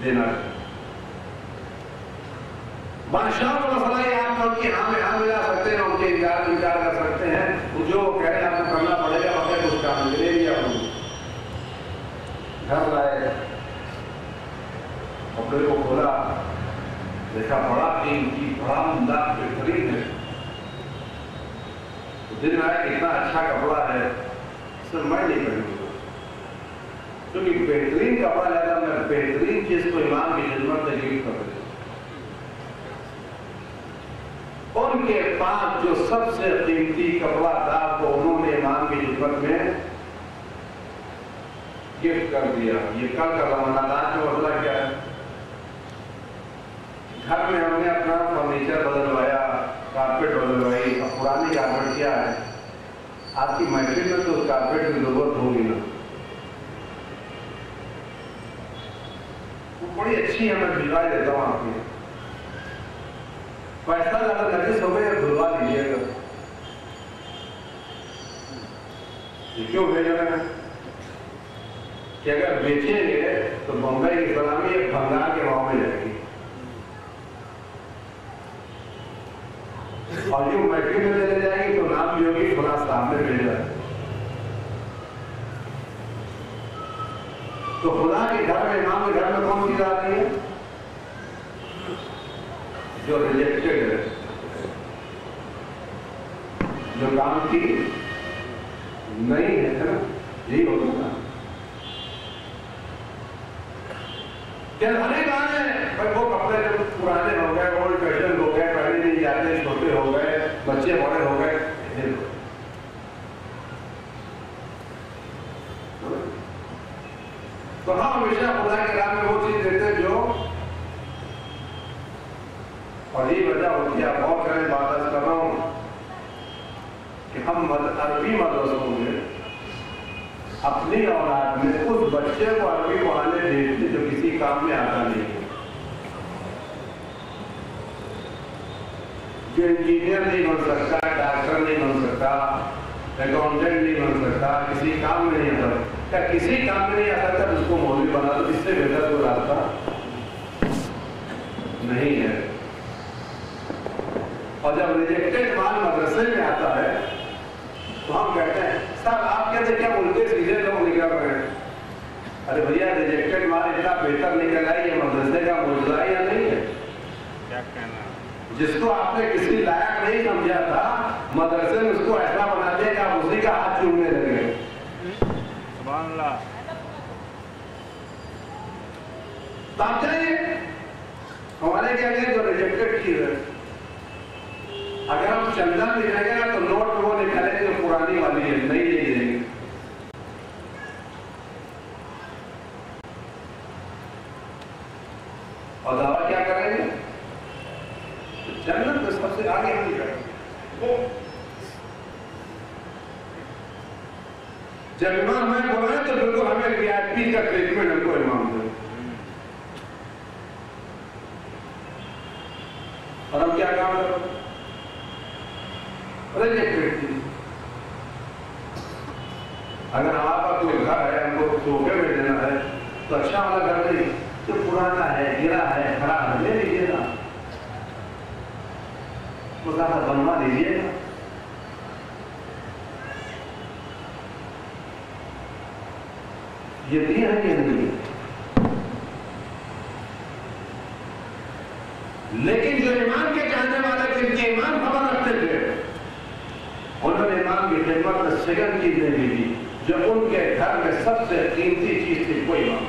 دینا چاہیے۔ بادشاہ کو مسئلہ یہ آپ ان کی ہاں میں ہاں ملا سکتے ہیں، ان کے انکار کر سکتے ہیں، جو وہ کہہ رہے ہیں آپ کو کرنا پڑے گا، بغیر کچھ کام لے لیا گھر لائے، کپڑے کو کھولا، دیکھا بڑا قیمتی بڑا عمدہ بہترین ہے، دن میں اتنا اچھا کپڑا ہے سر میں نہیں پہنوں گا، کیونکہ بہترین کپڑا لیتا میں بہترین چیز کو امام کی خدمت میں گفٹ کر دیتا۔ ان کے پاس جو سب سے قیمتی کپڑا تھا وہ انہوں نے امام کی خدمت میں گفٹ کر دیا۔ یہ کل کا رمضان کا مسئلہ کیا ہے؟ گھر میں ہم نے اپنا فرنیچر بدلوایا، کارپیٹ بدلوائی، اب پرانی کارپیٹ کیا ہے؟ آپ کی محفل میں تو اس کارپیٹ کی ضرورت ہوگی نا، وہ بڑی اچھی ہے، میں بھجوا دیتا ہوں آپ کی، پیسہ زیادہ نجس ہو گئے دھلوا دیجیے گا۔ یہ کیوں بھیج رہے ہیں کہ اگر بیچیں گے تو بمبئی کی سلامی ایک بنگال کے بھاؤ میں جائے گی، اور جو محفل میں لے جائے گی تو نام بھی ہوگی خدا صاحب نے بھیجا ہے۔ تو خدا کے گھر میں امام کے گھر میں کون چیز آ رہی ہے؟ جو ریجیکٹڈ ہے، جو کام کی نہیں ہے نا، یہی ہوتا ہے۔ ہر ایک آن ہے وہ کپڑے جب پرانے ہو گئے، اولڈ فیشن ہو گئے، پہلے نہیں جاتے، چھوٹے ہو گئے، بچے بڑے ہو گئے، تو ہم ہمیشہ خدا کے راہ میں وہ چیز دیتے جو، اور یہ وجہ ہوتی ہے، آپ غور کریں، بات کر رہا ہوں کہ ہم عربی مدرسوں میں اپنی اولاد میں اس بچے کو عربی پڑھانے بھیجتے جو کسی کام میں آتا نہیں ہے، جو انجینئر نہیں بن سکتا، ڈاکٹر نہیں بن سکتا، اکاؤنٹنٹ نہیں بن سکتا، کسی کام میں نہیں آتا، کیا کسی کام میں نہیں آتا تھا اس کو مولوی بنا دو، اس سے بہتر کوئی راستہ نہیں ہے۔ اور جب ریجیکٹڈ مال مدرسے میں آتا ہے تو ہم کہتے ہیں صاحب آپ کہتے کیا الٹے سیدھے لوگ نکل رہے ہیں، ارے بھیا ریجیکٹڈ مال اتنا بہتر نکل آئی، یہ مدرسے کا معجزہ یا نہیں ہے؟ کیا کہنا؟ جس کو آپ نے کسی لائق نہیں سمجھا تھا، مدرسے میں اس کو ایسا بنا دیا کہ آپ اسی کا ہاتھ چومنے لگے۔ سبحان اللہ۔ تو آپ چاہیے ہمارے کیا کہ جو ریجیکٹڈ چیز ہے، اگر ہم چندہ لکھیں گے نا تو نوٹ میں وہ نکالیں گے جو پرانی والی ہے، نہیں لے دیں گے۔ اور دعویٰ کیا کریں گے؟ جنت میں سب سے آگے ہم کریں گے۔ جب امام ہمیں بلائیں تو بالکل ہمیں وی آئی پی کا ٹریٹمنٹ ہم کو امام دیں، اور ہم کیا کام کریں؟ ریجیکٹڈ چیز۔ اگر ہمارے پاس کوئی گھر ہے، ہم کو صوفے میں دینا ہے تو اچھا والا گھر نہیں، جو پرانا ہے، گرا ہے، خراب ہے، لے لیجیے نا، مسافر بنوا لیجیے گا۔ یہ دیا ہے کہ نہیں؟ لیکن جو ایمان کے چاہنے والے جن کے ایمان خبر رکھتے تھے، انہوں نے امام کی خدمت میں سیکنڈ چیز نہیں دی جو ان کے گھر میں سب سے قیمتی چیز تھی، کوئی امام۔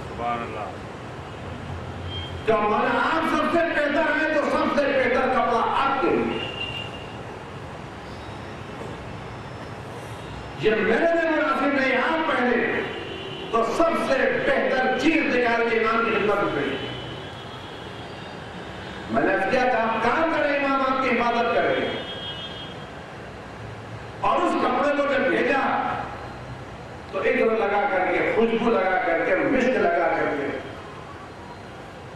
سبحان اللہ۔ جو ہمارا آپ سب سے بہتر ہے تو سب سے بہتر کپڑا آپ کے لیے، یہ میرے لیے مناسب نہیں، آپ پہنے تو سب سے بہتر چیز نکال کے امام کی خدمت میں۔ میں نے کیا کہ آپ کام کریں، امام آپ کی حفاظت کریں، اور اس کپڑے کو جب بھیجا تو عطر لگا کر کے، خوشبو لگا کر کے، مسک لگا کر کے،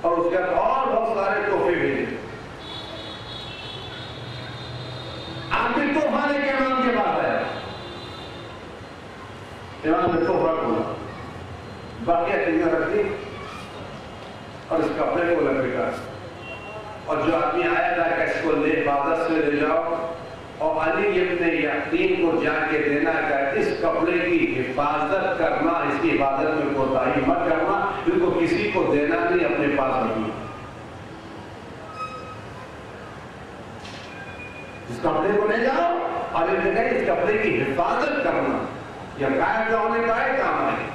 اور اس کے بعد اور بہت سارے تحفے بھیجے۔ آپ بھی تحفہ لے کے امام کے پاس آیا، امام نے تحفہ کھولا، باقی چیزیں رکھ دی، اور اس کپڑے کو لپیٹا، اور جو آدمی آیا تھا کہ اس کو لے حفاظت سے لے جاؤ، اور علی ابن یقین کو جا کے دینا کہ اس کپڑے کی حفاظت کرنا، اس کی حفاظت میں کوتاہی مت کرنا، ان کو کسی کو دینا نہیں، اپنے پاس رکھنا۔ اس کپڑے کو لے جاؤ، اور ان نے اس کپڑے کی حفاظت کرنا، یہ قائد ہونے کا ہے کام ہے۔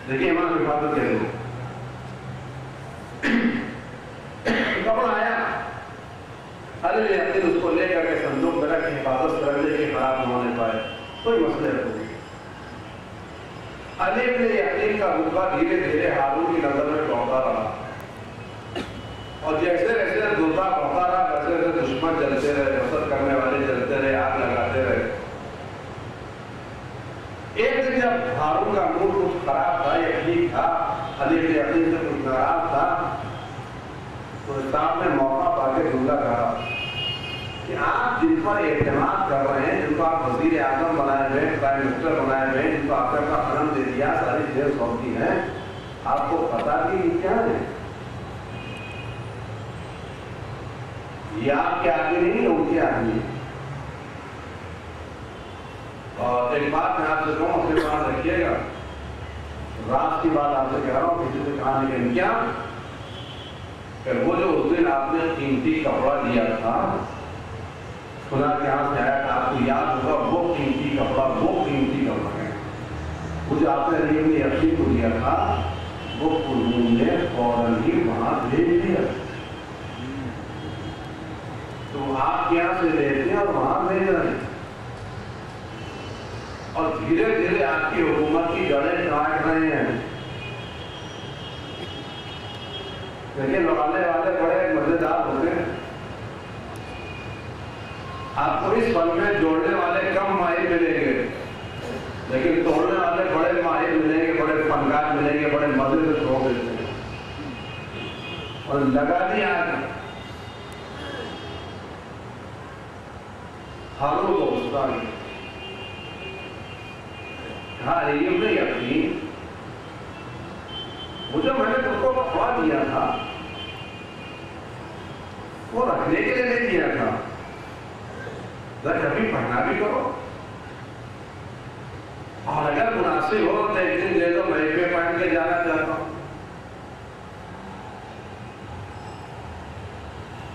دیکھیے امام حفاظت کہتے ہیں، کپڑا آیا، علی نے اپنے اس کو لے کر کے صندوق میں رکھ کے حفاظت سے رکھ لے کے خراب نہ ہونے پائے، کوئی مسئلہ نہیں۔ علی ابن یقین کا رتبہ دھیرے دھیرے ہارون کی نظر میں بڑھتا رہا، اور جیسے جیسے رتبہ بڑھتا رہا ویسے ویسے دشمن جلتے رہے، حسد کرنے والے جلتے رہے، آگ لگاتے رہے۔ ایک دن جب ہارون کا موڈ کچھ خراب تھا یا ٹھیک تھا، علی ابن یقین سے کچھ ناراض تھا، تو صاحب نے موقع پا کے جملہ کہا کہ آپ جن پر اعتماد کر رہے ہیں، جن کو آپ وزیر اعظم بنائے ہوئے ہیں، پرائم منسٹر بنائے ہوئے ہیں، جن کو آپ کا قلم دے دیا، ساری چیزیں سونپی ہیں، آپ کو پتا کہ یہ کیا ہے؟ یہ آپ کے آدمی نہیں، ان کے آدمی۔ اور ایک بات میں آپ سے کہوں، اپنے پاس رکھیے گا، رات کی بات آپ سے کہہ رہا ہوں، کسی سے کہا نہیں کیا کہ وہ جو اس دن آپ نے قیمتی کپڑا دیا تھا، خدا کے ہاں سے آیا تھا، آپ کو یاد ہوگا وہ قیمتی کپڑا ہے، وہ جو آپ نے علی ابن یقین کو دیا تھا، وہ قرون نے فوراً ہی وہاں بھیج دیا، تو آپ یہاں سے لیتے ہیں اور وہاں بھیج رہے ہیں، اور دھیرے دھیرے آپ کی حکومت کی جڑیں کاٹ رہے ہیں۔ لیکن والے بڑے مزیدار ہوتے ہیں، آپ کو اس فن میں جوڑنے والے کم ماہر ملیں گے، لیکن توڑنے والے بڑے ماہر ملیں گے، بڑے فنکار ملیں گے، بڑے مزے سے توڑ دیتے ہیں۔ اور لگا دیا ہارون کو غصہ نہیں، کہا علی ابن یقین، مجھے میں نے تم کو کپڑا دیا تھا، وہ رکھنے کے لیے نہیں دیا تھا، ذرا کبھی پڑھنا بھی کرو، اور اگر مناسب ہو تو ایک دن دے دو، میں پہ پہن کے جانا چاہتا ہوں،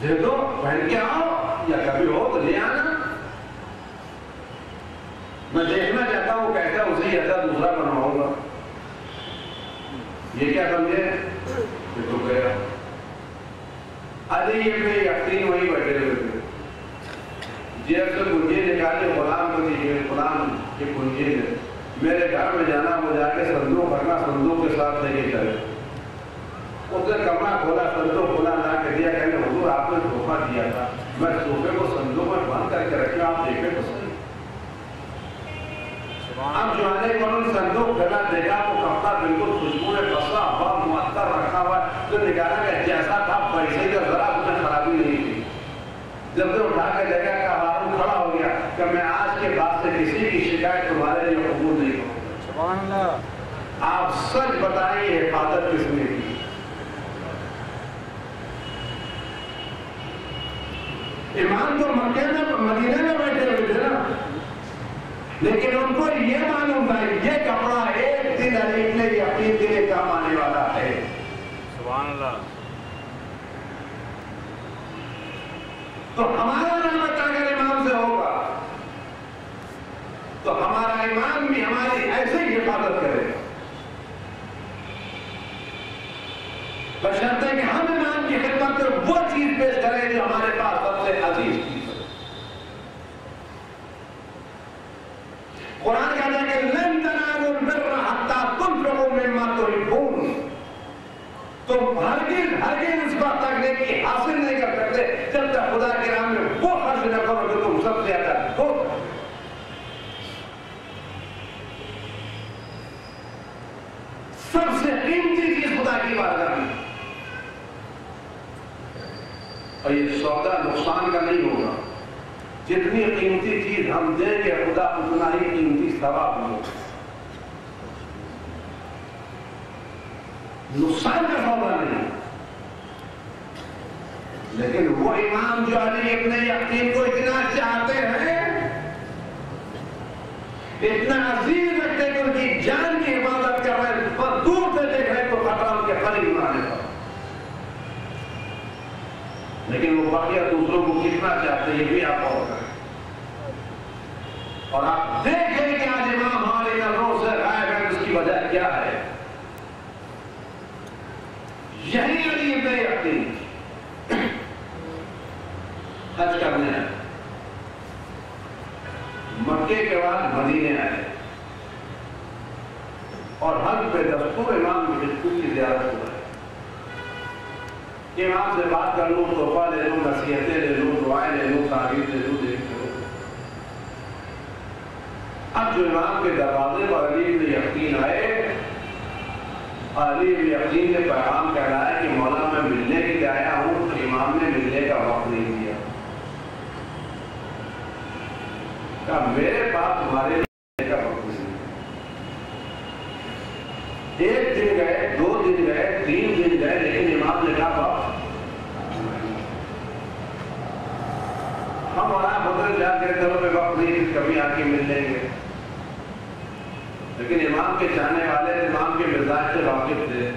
دے دو پہن کے آؤ، یا کبھی ہو تو لے آنا، میں دیکھنا چاہتا ہوں کیسا اسی جیسا دوسرا بناؤں گا۔ یہ کیا سمجھے؟ یہ تو گیا۔ علی ابن یقین وہیں بیٹھے ہوئے تھے، جیب سے کنجی نکالے، غلام کو دیجیے، غلام یہ کنجی ہے، میرے گھر میں جانا، وہ جا کے صندوق رکھنا، صندوق کے ساتھ لے کے چلے۔ اس نے کمرہ کھولا، صندوق کھولا، لا کے دیا، کہنے حضور آپ نے تحفہ دیا تھا، میں صوفے کو صندوق میں بند کر کے رکھا، آپ دیکھیں تو صحیح۔ اب جو آنے کو انہوں نے صندوق کھلا، دیکھا وہ کپڑا بالکل خوشبو میں پسا ہوا، معطر رکھا ہوا، تو نکالا کہ جیسا تھا پیسے کا ذرا اس میں خرابی نہیں تھی۔ جب سے اٹھا کے دیکھا کہ ہارون کھڑا ہو گیا کہ میں آج کے بعد سے کسی کی شکایت تمہارے لیے قبول نہیں کروں۔ سبحان اللہ۔ آپ سچ بتائیے حفاظت کس نے کی؟ ایمان تو مکے میں مدینے میں بیٹھے ہوئے تھے نا، لیکن ان کو یہ معلوم تھا یہ کپڑا ایک دن علی ابن یقین کے لیے کام آنے والا ہے۔ سبحان اللہ۔ تو ہمارا رحمت اگر ایمان سے ہوگا تو ہمارا ایمان بھی ہماری ایسے ہی حفاظت کرے گا، بشرطے کہ ہم ایمان کی خدمت میں وہ چیز پیش کریں جو ہمارے پاس سب سے عزیز چیز ہے۔ قرآن کہتا ہے کہ لن تنالوا البر حتى تنفقوا مما تحبون، تم ہرگز اس بات تک نیکی حاصل نہیں کر سکتے جب تک خدا کے نام میں وہ خرچ نہ کرو جو تم سب سے زیادہ ہو۔ سب سے قیمتی چیز خدا کی بارگاہ میں، اور یہ سودا نقصان کا نہیں ہوگا، جتنی قیمتی چیز ہم دیں گے خدا اتنا ہی قیمتی ثواب ہوگا۔ نقصان کا سودا نہیں. لیکن وہ امام جو علی ابن یقین کو اتنا چاہتے ہیں، اتنا عزیز رکھتے ہیں کہ ان کی جان کی حفاظت کر رہے ہیں، اور دور سے دیکھ رہے ہیں تو خطرہ ان کے قریب آنے پر. لیکن وہ بقیہ دوسروں کو کتنا چاہتے ہیں یہ بھی آپ غور کریں. اور آپ دیکھیں کہ آج امام ہماری نظروں سے غائب ہے، اس کی وجہ کیا ہے؟ یہی علی ابن یقین حج کرنے آئے، مکے کے بعد مدینے آئے، اور حج پہ دستور امام کی زیارت ہوا ہے. امام سے بات کر لوں، تحفہ لے لوں، نصیحتیں لے لوں، دعائیں لے لوں، تعریف لے لوں، دیکھ لوں. اب جو امام کے دروازے پر علی ابن یقین آئے، علی ابن یقین نے پیغام کہلایا کہ مولا میں ملنے کے لیے آیا ہوں، تو امام نے ملنے کا وقت نہیں دیا. کہا میرے پاس تمہارے ملنے کا وقت نہیں. ایک دن گئے، 2 دن گئے، 3 دن گئے، لیکن امام نے کہا ہم اور آپ ہوٹل جا کے گھروں میں وقت نہیں، کبھی آ کے مل لیں گے. لیکن امام کے چاہنے والے امام کے مزاج سے واقف تھے،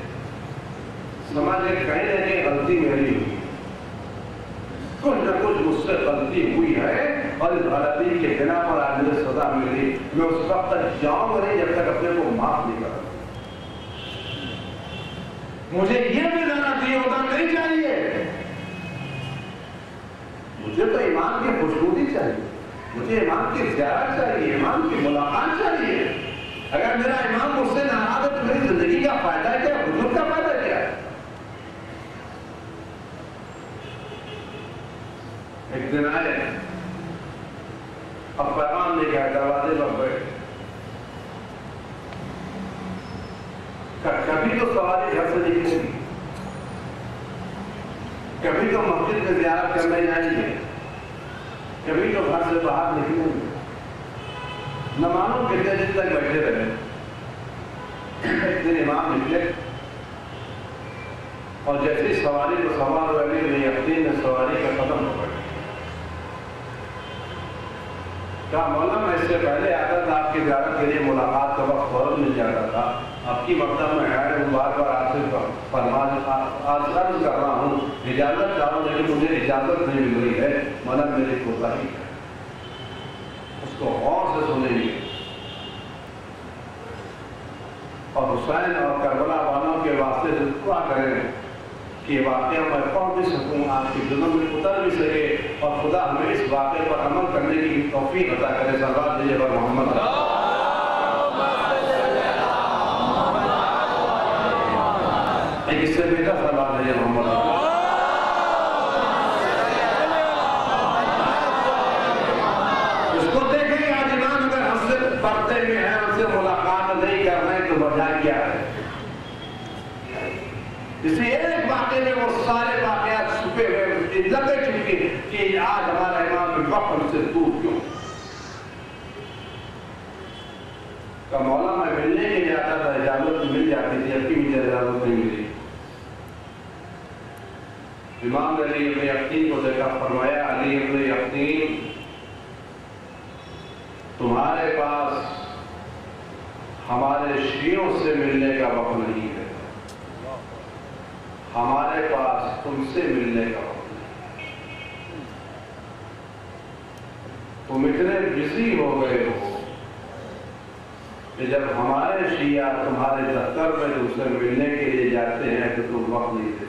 سمجھ گئے کہیں نہ کہیں غلطی میری ہوئی، کچھ نہ کچھ مجھ سے غلطی ہوئی ہے، اور اس غلطی کے بنا پر آج مجھے سزا ملی. میں اس وقت تک جاؤں گا نہیں جب تک اپنے کو معاف نہیں کروں. مجھے یہ بھی لعنتی ہوتا نہیں چاہیے. مجھے تو امام کی خوشنودی چاہیے، مجھے امام کی زیارت چاہیے، امام کی ملاقات چاہیے. اگر میرا امام مجھ سے ناراض ہے تو میری زندگی کا فائدہ کیا، وجود کا فائدہ کیا ہے؟ ایک دن آئے، اب پیغام لے گیا، دروازے پر بیٹھے. کبھی تو سواری گھر سے نکلے گی، کبھی تو مسجد میں زیارت کرنے جائیں گے، کبھی تو گھر سے باہر نکلیں گے. نہ معلوم کتنے دن تک بیٹھے رہے. ایک دن امام نکلے، اور جیسی سواری کو سوار ہوئے علی ابن یقین نے سواری کا قدم پکڑ لیا. کہا مولا میں اس سے پہلے آتا تھا، آپ کی زیارت کے لیے ملاقات کا وقت فوراً مل جاتا تھا. آپ کی مقدم میں حیران ہوں، بار بار آپ سے عرض کر رہا ہوں، اجازت چاہ رہا ہوں، لیکن مجھے اجازت نہیں مل رہی ہے. مولا میری کوتاہی ہے، اس کو غور سے سنیں گے. اور حسین اور کربلا والوں کے واسطے سے دعا کریں کہ یہ واقعہ میں پڑھ بھی سکوں، آپ کے دلوں میں اتر بھی سکے، اور خدا ہمیں اس واقعے پر عمل کرنے کی توفیق عطا کرے. صلوات دیجیے پر محمد. ایک اس سے بیٹا صلوات دیجیے محمد. اس کو دیکھیں آج امام اگر ہم سے پردے میں ہے، ہم سے ملاقات نہیں کر رہے ہیں تو وجہ کیا ہے؟ اس لیے ایک واقعے میں وہ سارے واقعات چھپے ہوئے لگے چکے کہ آج ہمارا امام وقت ہم سے دور کیوں. کہ مولا میں ملنے کے لیے آتا تھا، اجازت مل جاتی تھی، اب کی مجھے اجازت نہیں ملی. امام نے علی ابن یقین کو دیکھا، فرمایا علی ابن یقین تمہارے پاس ہمارے شیعوں سے ملنے کا وقت نہیں ہے، ہمارے پاس تم سے ملنے کا وقت نہیں. تم اتنے بزی ہو گئے ہو کہ جب ہمارے شیعہ تمہارے دفتر میں تم سے ملنے کے لیے جاتے ہیں تو تم وقت نہیں دیتے.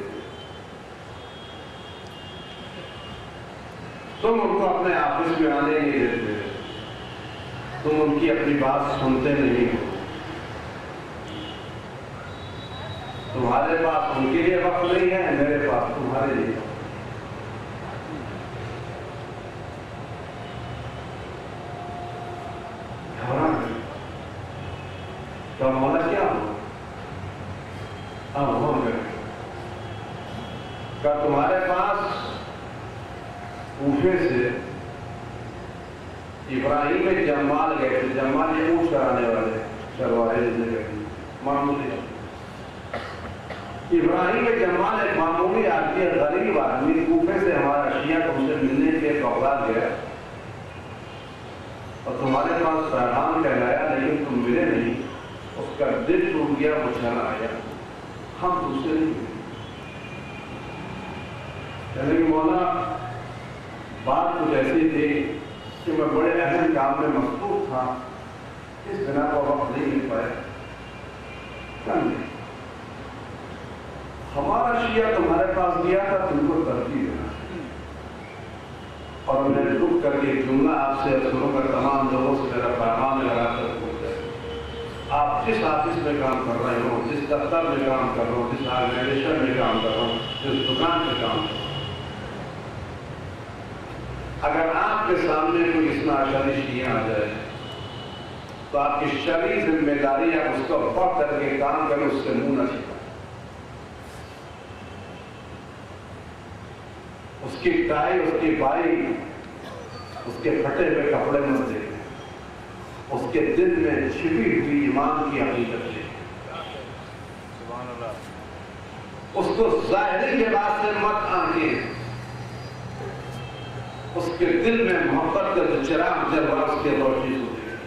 تم ان کو اپنے آفس میں آنے نہیں دیتے، تم ان کی اپنی بات سنتے نہیں ہو. تمہارے پاس ان کے لیے وقت نہیں ہے، میرے پاس تمہارے لیے وقت. تو مولا کیا ہو؟ ہو گئے. کہ تمہارے پاس کوفے سے ابراہیم میں جمال گئے تھے. جمال یہ اونٹ کرانے والے چلوائے معمولی. ابراہیم جمال ایک معمولی آدمی، غریب آدمی، کوفے سے ہمارا شیعہ تم سے ملنے کے لیے اولاد گیا اور تمہارے پاس پیغام کہلایا لیکن تم ملے نہیں، اس کا دل ٹوٹ گیا، وہ چلا آیا، ہم تم سے نہیں ملے۔ کہنے کہ مولا بات کچھ ایسی تھی کہ میں بڑے اہم کام میں مصروف تھا، اس بنا پر وقت نہیں مل پایا۔ ہمارا شیعہ تمہارے پاس گیا تھا، تم کو ترتیب دینا، اور میں نے رک کر کے جملہ آپ سے سنوں گا، تمام لوگوں سے میرا پیغام لگا کر پوچھ جائے، آپ جس آفس میں کام کر رہے ہو، جس دفتر میں کام کر رہے ہو، جس آرگنائزیشن میں کام کر رہا ہوں، جس دکان میں کام کر رہا ہوں، اگر آپ کے سامنے کوئی اثنا عشری شیعہ آ جائے تو آپ کی شرعی ذمہ داری آپ اس کو پڑھ کر کے کام کریں، اس سے منہ نہ چھپائیں، اس کی ٹائی، اس کی بائی، اس کے پھٹے ہوئے کپڑے مت دیکھیں، اس کے دل میں چھپی ہوئی ایمان کی حقیقت دیکھیں، اس کو ظاہری لباس سے مت آنکھیں، اس کے دل میں محبت کا جو چراغ جل رہا اس کے روشنی کو دیکھیں،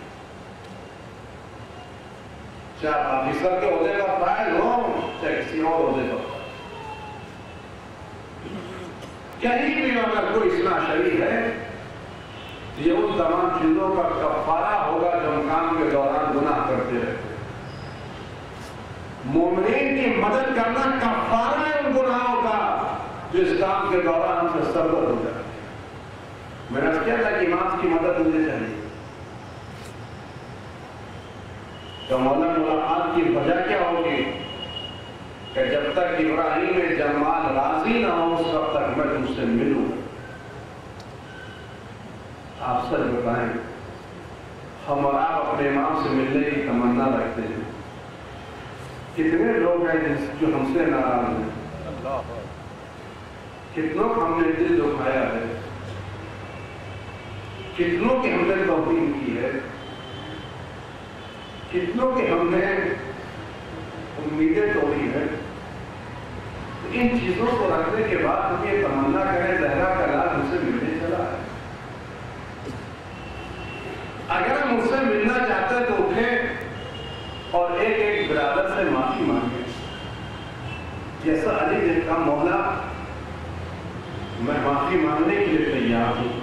چاہے آفیسر کے عہدے پر فائل ہو، چاہے کسی اور عہدے پر، کہیں بھی اگر کوئی اثنا عشری ہے یہ ان تمام چیزوں کا کفارہ ہوگا جو ہم کام کے دوران گناہ کرتے رہتے ہیں۔ مومنین کی مدد کرنا کفارہ ہے ان گناہوں کا جو اس کام کے دوران ہم سے سرزد ہو جاتے ہیں۔ میں نے کیا تھا کہ امام کی مدد مجھے چاہیے، تو مولا ملاقات کی وجہ کیا ہوگی کہ جب تک ابراہیم جمال راضی نہ ہو اس وقت تک میں تم سے ملوں۔ آپ سچ بتائیں، ہم اور آپ اپنے امام سے ملنے کی تمنا رکھتے ہیں، کتنے لوگ ہیں جو ہم سے ناراض ہیں، کتنوں کو ہم نے دل دکھایا ہے، کتنوں کی ہم نے توہین کی ہے، کتنوں کی ہم نے امیدیں توڑی ہیں۔ ان چیزوں کو رکھنے کے بعد ہم یہ تمنا کریں زہرا کا لال ہم سے ملنے چلا ہے، اگر ہم اس سے ملنا چاہتے تو اٹھیں اور ایک ایک برادر سے معافی مانگیں، جیسا علی نے کہا مولا میں معافی مانگنے کے لیے تیار ہوں،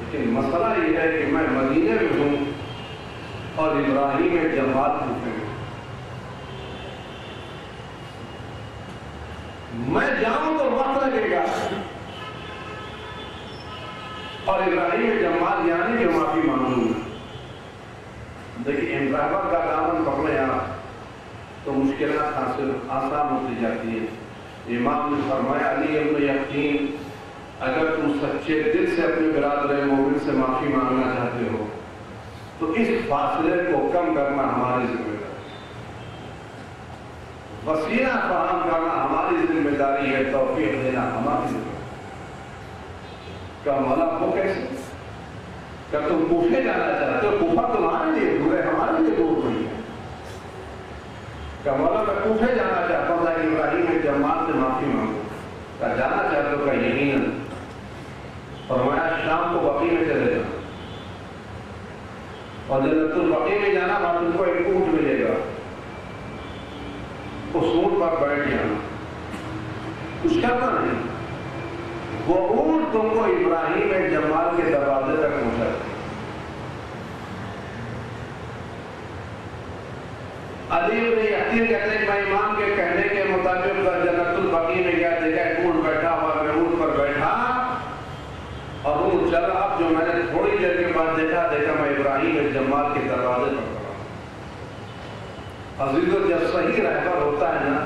لیکن مسئلہ یہ ہے کہ میں مدینے میں ہوں اور ابراہیم جمال کوفے میں، میں جاؤں تو وقت لگے گا، اور ابراہیم جمال یعنی کہ معافی مانگوں گا۔ دیکھیں امراوت کا دامن پکڑے آپ تو مشکلات حاصل آسان ہوتی جاتی ہے۔ امام نے فرمایا علی ابن یقین اگر تم سچے دل سے اپنے برادر مومن سے معافی مانگنا چاہتے ہو تو اس فاصلے کو کم کرنا ہماری ذمہ داری، وسیلہ فراہم کرنا ہماری ذمہ داری ہے، توفیق دینا ہماری ذمہ داری۔ کہ مولا وہ کیسے کہ تم کوفے جانا چاہتے ہو، کوفہ تمہارے لیے دور ہے، ہمارے لیے دور نہیں ہے، کہ مولا میں کوفے جانا چاہتا ہوں تاکہ ابراہیم جمال سے معافی مانگوں، کہ جانا چاہتے ہو کہ یقیناً فرمایا شام کو بقیع میں چلے جانا، اور جنت البقیع میں جانا وہاں تم کو ایک اونٹ ملے گا، اس اونٹ پر بیٹھ جانا، کچھ کرنا نہیں، وہ اونٹ تم کو ابراہیم جمال کے دروازے تک پہنچا دے۔ علی بن یقین کہتے ہیں میں امام کے کہنے کے مطابق جنت البقیع میں گیا، دیکھا ایک اونٹ بیٹھا ہوا، میں اونٹ پر بیٹھا اور اونٹ چلا، اب جو میں نے تھوڑی دیر کے بعد دیکھا میں ابراہیم جمال کے دروازے پر کھڑا۔ عزیزو جب صحیح رہبر ہوتا ہے نا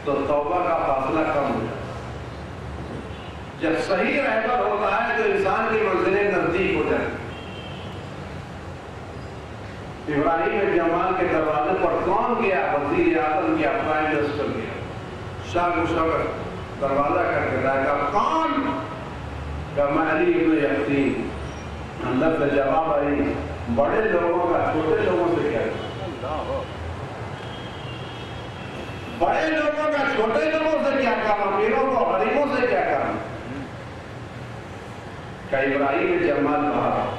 تو توبہ کا فاصلہ کم ہو جاتا ہے، جب صحیح رہبر ہوتا ہے تو انسان کی منزلیں نزدیک ہو جاتی ہیں۔ ابراہیم جمال کے دروازے پر کون گیا؟ وزیر اعظم کیا، پرائم منسٹر کیا، شاہ مشرف دروازہ کر کے رہا کہ کون؟ کہ میں علی ابن یقین۔ اندر سے جواب آئی بڑے لوگوں کا چھوٹے لوگوں سے کیا؟ بڑے لوگوں کا چھوٹے لوگوں سے کیا کام، امیروں کو غریبوں سے کیا کام؟ کہ ابراہیم جمال باہر،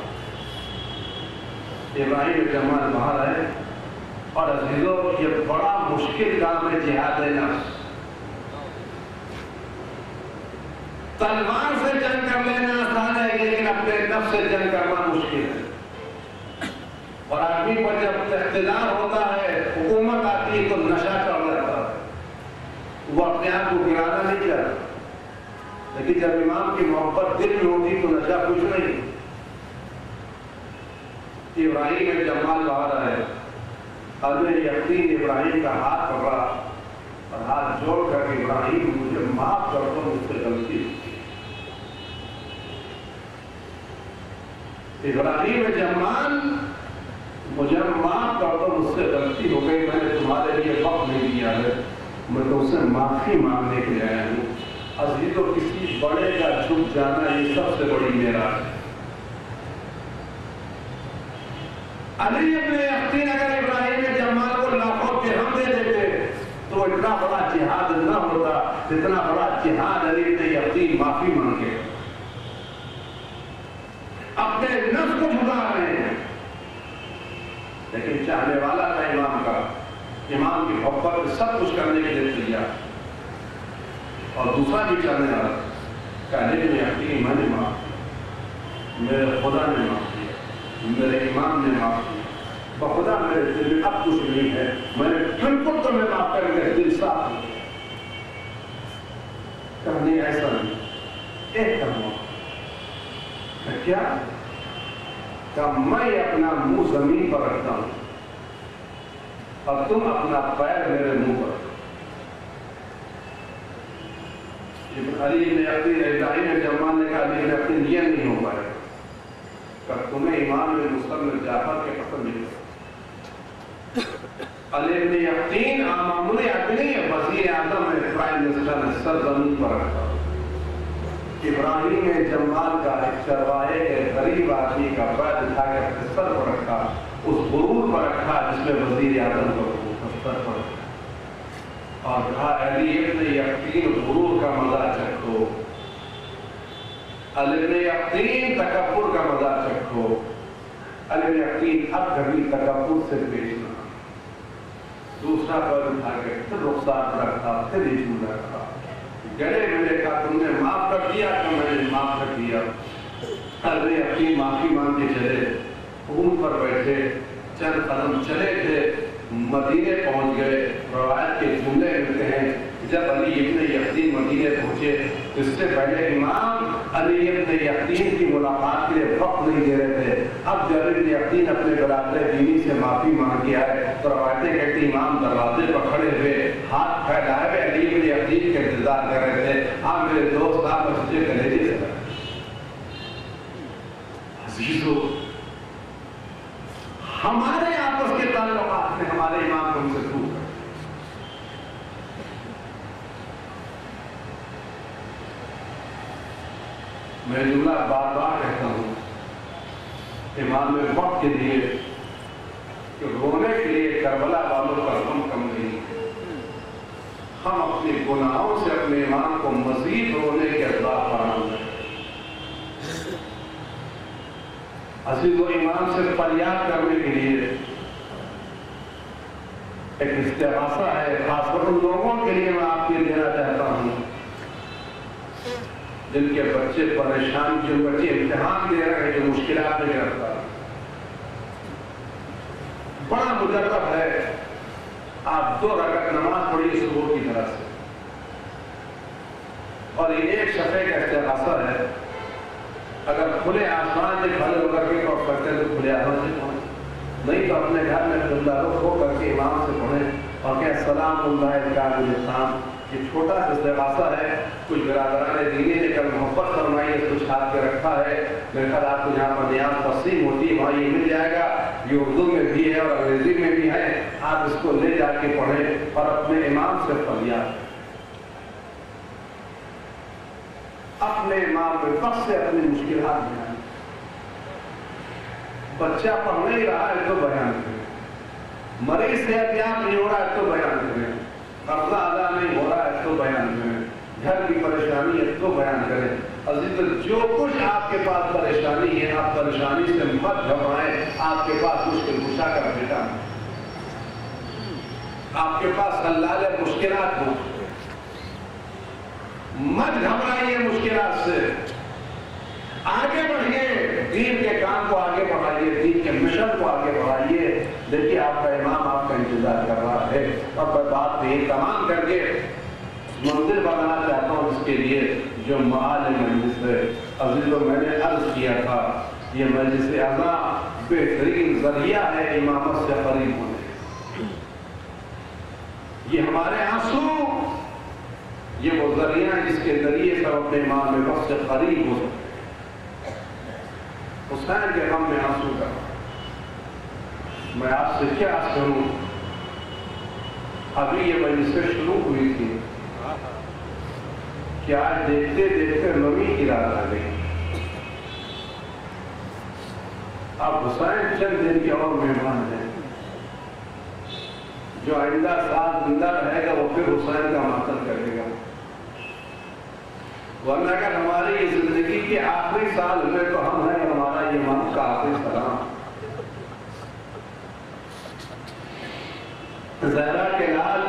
ابراہیم جمال باہر ہے، اور عزیزوں یہ بڑا مشکل کام ہے جہاد نفس۔ تلوار سے جنگ کر لینا آسان ہے، لیکن اپنے نفس سے جنگ کرنا مشکل ہے۔ اور آدمی پر جب اقتدار ہوتا ہے، حکومت آتی ہے تو نشہ چڑھ جاتا ہے، وہ اپنے آپ کو گرانا نہیں چاہتا، لیکن جب امام کی محبت دل میں ہوتی تو نشہ کچھ نہیں۔ ابراہیم جمال باہر ہے، قلب یقین ابراہیم کا ہاتھ پکڑا اور ہاتھ جوڑ کر کے ابراہیم مجھے معاف کر دو، مجھ سے غلطی ہوئی۔ ابراہیم جمال مجھے معاف کر دو، مجھ سے غلطی ہو گئی، میں نے تمہارے لیے وقت نہیں دیا ہے، میں تو اسے معافی مانگنے کے لیے آیا ہوں۔ عزیزوں کسی بڑے کا جھک جانا یہ سب سے بڑی معراج ہے۔ علی ابن یقین اگر ابراہیم جمال کو لاکھوں درہم دے دیتے تو اتنا بڑا جہاد نہ ہوتا جتنا بڑا جہاد علی ابن یقین معافی مانگے، اپنے نفس کو جھکا رہے ہیں۔ لیکن چاہنے والا تھا امام کی محبت سب کچھ کرنے کے لیے تیار، اور دوسرا بھی کرنے والا کہ علی ابن یقین میں نے معاف کیا، میرے خدا نے معاف کیا، میرے امام نے معاف کیا، بخدا میرے دل میں اب کچھ نہیں ہے، میں نے بالکل تمہیں معاف کر کے دل صاف ہو گیا۔ کہانی ایسا نہیں، ایک کرنا کیا کہ میں اپنا منہ زمین پر رکھتا ہوں اور تم اپنا پیر میرے منہ پر رکھو۔ علی ابن یقین ابراہیم جمال نے کہا علی ابن یقین یہ نہیں ہو پائے کہ تمہیں امام مسلم جعفر کے قتل نہیں ہو۔ علی ابن یقین معمولی آدمی ہے، وزیر اعظم ہے، پرائم منسٹر نے سر زمین پر رکھا۔ ابراہیم جمال کا ایک چرواہے کے غریب آدمی کا پیر اٹھا کر سر پر رکھا، اس غرور پر رکھا جس میں وزیر اعظم کو سر پر رکھا، اور کہا علی ابن یقین غرور کا مزہ چکھو، علی ابن یقین تکبر کا مزہ چکھو، علی ابن یقین اب کبھی تکبر سے پیش نہ۔ دوسرا پیر اٹھا کے پھر رخسار رکھا، پھر اشو رکھا، گڑے میں کہا تم نے معاف کر دیا کہ میں نے معاف کر دیا۔ علی اپنی معافی مانگ کے چلے، اونٹ پر بیٹھے، چند قدم چلے تھے، مدینے پہنچ گئے۔ روایت کے جملے ملتے ہیں جب علی ابن یقین مدینے پہنچے، اس سے پہلے امام علی ابن یقین کی ملاقات کے لیے وقت نہیں دے رہے تھے۔ اب جب ابن یقین اپنے برادر دینی سے معافی مانگ گیا ہے تو روایتیں کہتی امام دروازے پر کھڑے ہوئے ہاتھ پھیلائے ہوئے علی ابن یقین کے انتظار کر رہے تھے۔ آپ میرے دوست، آپ مجھے کلیجے سے عزیزو، ہمارے آپس کے تعلقات میں ہمارے امام کو ہم سے دور کر۔ میں جملہ بار بار کہتا ہوں امام وقت کے لیے کہ رونے کے لیے کربلا والوں کا غم کم نہیں ہے، ہم اپنے گناہوں سے اپنے امام کو مزید رونے کے اسباب فراہم کریں۔ عزیز و امام سے فریاد کرنے کے لیے ایک استغاثہ ہے، خاص کر ان لوگوں کے لیے میں آپ کے دینا چاہتا ہوں جن کے بچے پریشان، جو بچے امتحان دے رہے ہیں، جو مشکلات میں گرفتار۔ بڑا مجرب ہے، آپ 2 رکعت نماز پڑھی صبح کی طرح سے، اور یہ ایک شفے کا استغاثہ ہے۔ اگر کھلے آسمان سے کھڑے ہو کر کے پڑھ سکتے ہیں تو کھلے آسمان سے پڑھیں، نہیں تو اپنے گھر میں قبلہ رخ ہو کر کے امام سے پڑھیں اور کہ السلام علیکم السلام۔ یہ چھوٹا سا استغاثہ ہے، کچھ برادران دینی نے کل محبت فرمائی ہے، کچھ ہاتھ کے رکھا ہے۔ میرے خیال آپ کو جہاں پر نیاز تقسیم ہوتی ہے وہاں یہ مل جائے گا، یہ اردو میں بھی ہے اور انگریزی میں بھی ہے، آپ اس کو لے جا کے پڑھیں اور اپنے امام سے فریاد، اپنے امام میں وقت سے اپنی مشکلات بیان۔ بچہ پڑھ نہیں رہا ہے تو بیان کریں، مریض صحت یاب نہیں ہو رہا ہے تو بیان کریں، گھر کی پریشانی ہے تو بیان کریں. عزیز جو کچھ آپ کے پاس پریشانی ہے آپ پریشانی سے مت گھبرائیں. آپ کے پاس مشکل کشا کا بیٹا ہے. آپ کے پاس حلال مشکلات ہوں. مت گھبرائیے مشکلات سے. آگے بڑھیے. دین کے کام کو آگے بڑھائیے. دین کے مشن کو آگے بڑھائیے. دیکھیے آپ کا امام آپ کا انتظار کر رہا ہے. اب میں بات یہ تمام کر کے منزل بنانا چاہتا ہوں اس کے لیے جو معال مجلس ہے. عزیزوں میں نے عرض کیا تھا یہ مجلس اعلیٰ بہترین ذریعہ ہے امامت سے قریب ہونے. یہ ہمارے آنسو یہ وہ ذریعہ جس کے ذریعے سے اپنے امام وقت سے قریب ہو سکتے. حسین کے غم میں آنسو کا میں آپ سے کیا عرض کروں. ابھی یہ مجلس شروع ہوئی تھی کہ آج دیکھتے دیکھتے نویں کی رات آ گئی. اب حسین چند دن کے اور مہمان ہیں. جو آئندہ سال زندہ رہے گا وہ پھر حسین کا ماتم کرے گا. ورنہ اگر ہماری یہ زندگی کے آخری سال ہوئے تو ہم ہیں ہمارا یہ امام کا آخری سلام. زہرا کے لال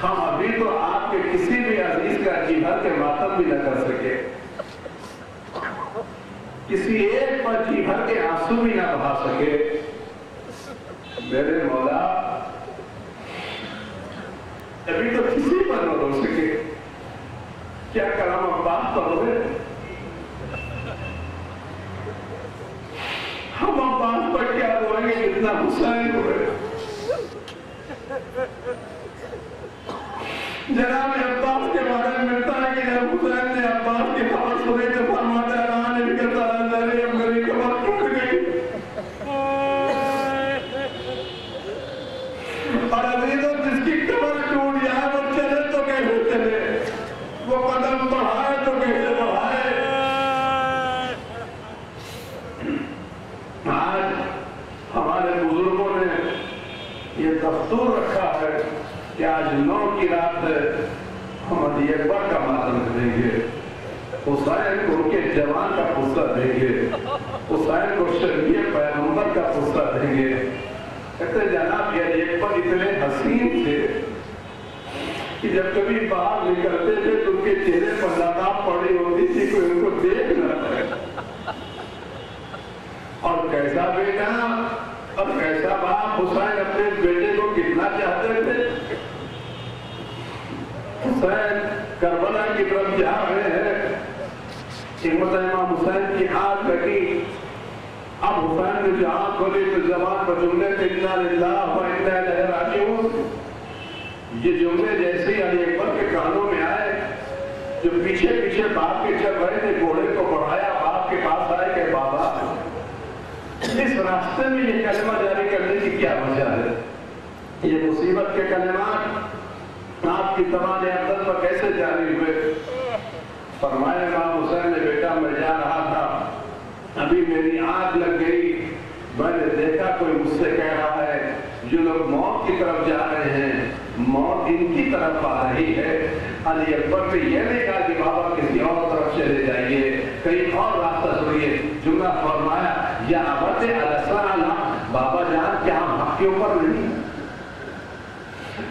ہم ابھی تو آپ کے کسی بھی عزیز کا جی بھر کے ماتم بھی نہ کر سکے. کسی ایک پر جی بھر کے آنسو بھی نہ بہا سکے. میرے مولا ابھی تو کسی پر نہ رو سکے. کیا کرام عباس پر ہوئے. ہم عباس پر کیا روئیں گے جتنا حسین ہوئے. جناب عباس کے بارے میں ملتا ہے کہ جب حسین نے عباس کی خبر سنی تو فرماتا ہے ران ان کے ترندری اب میری خبر ٹوٹ گئی. اور عزیزوں جس کی خبر ٹوٹ جائے وہ چلے تو کیسے چلے. وہ قدم بڑھائے تو کیسے بڑھائے. آج ہمارے بزرگوں نے یہ دستور رکھا ہے کہ آج 9 کی رات ہے ہم علی اکبر کا ماتم کریں گے. حسین کو ان کے جوان کا قصہ دیں گے. حسین کو شریعت پیغمبر کا قصہ دیں گے. کہتے جناب یہ علی اکبر اتنے حسین تھے کہ جب کبھی باہر نکلتے تھے تو ان کے چہرے پر لگام پڑی ہوتی تھی کوئی ان کو دیکھ نہ پائے. اور کیسا بیٹا اور کیسا باپ. حسین اپنے بیٹے کو کتنا چاہتے تھے. حسین کربلا کی طرف جا رہے ہیں. حکمت امام حسین کی آنکھ لگی. اب حسین نے جو آنکھ کھولی تو زبان پر جملے تھے انا للہ و انا الیہ راجعون. یہ جملے جیسے ہی علی اکبر کے کانوں میں آئے جو پیچھے پیچھے باپ کے چل رہے تھے گھوڑے کو بڑھایا باپ کے پاس آئے کہ بابا اس راستے میں یہ کلمہ جاری کرنے کی کیا وجہ ہے. یہ مصیبت کے کلمات آپ کی تمام عقل پر کیسے جاری ہوئے. فرمایا امام حسین نے بیٹا میں جا رہا تھا ابھی میری آنکھ لگ گئی. میں نے دیکھا کوئی مجھ سے کہہ رہا ہے جو لوگ موت کی طرف جا رہے ہیں موت ان کی طرف آ رہی ہے. علی اکبر نے یہ نہیں کہا کہ بابا کسی اور طرف چلے جائیے کہیں اور راستہ چھوڑیے. جملہ فرمایا یا ابت الاسلام بابا جان کیا ہم حق کے اوپر نہیں.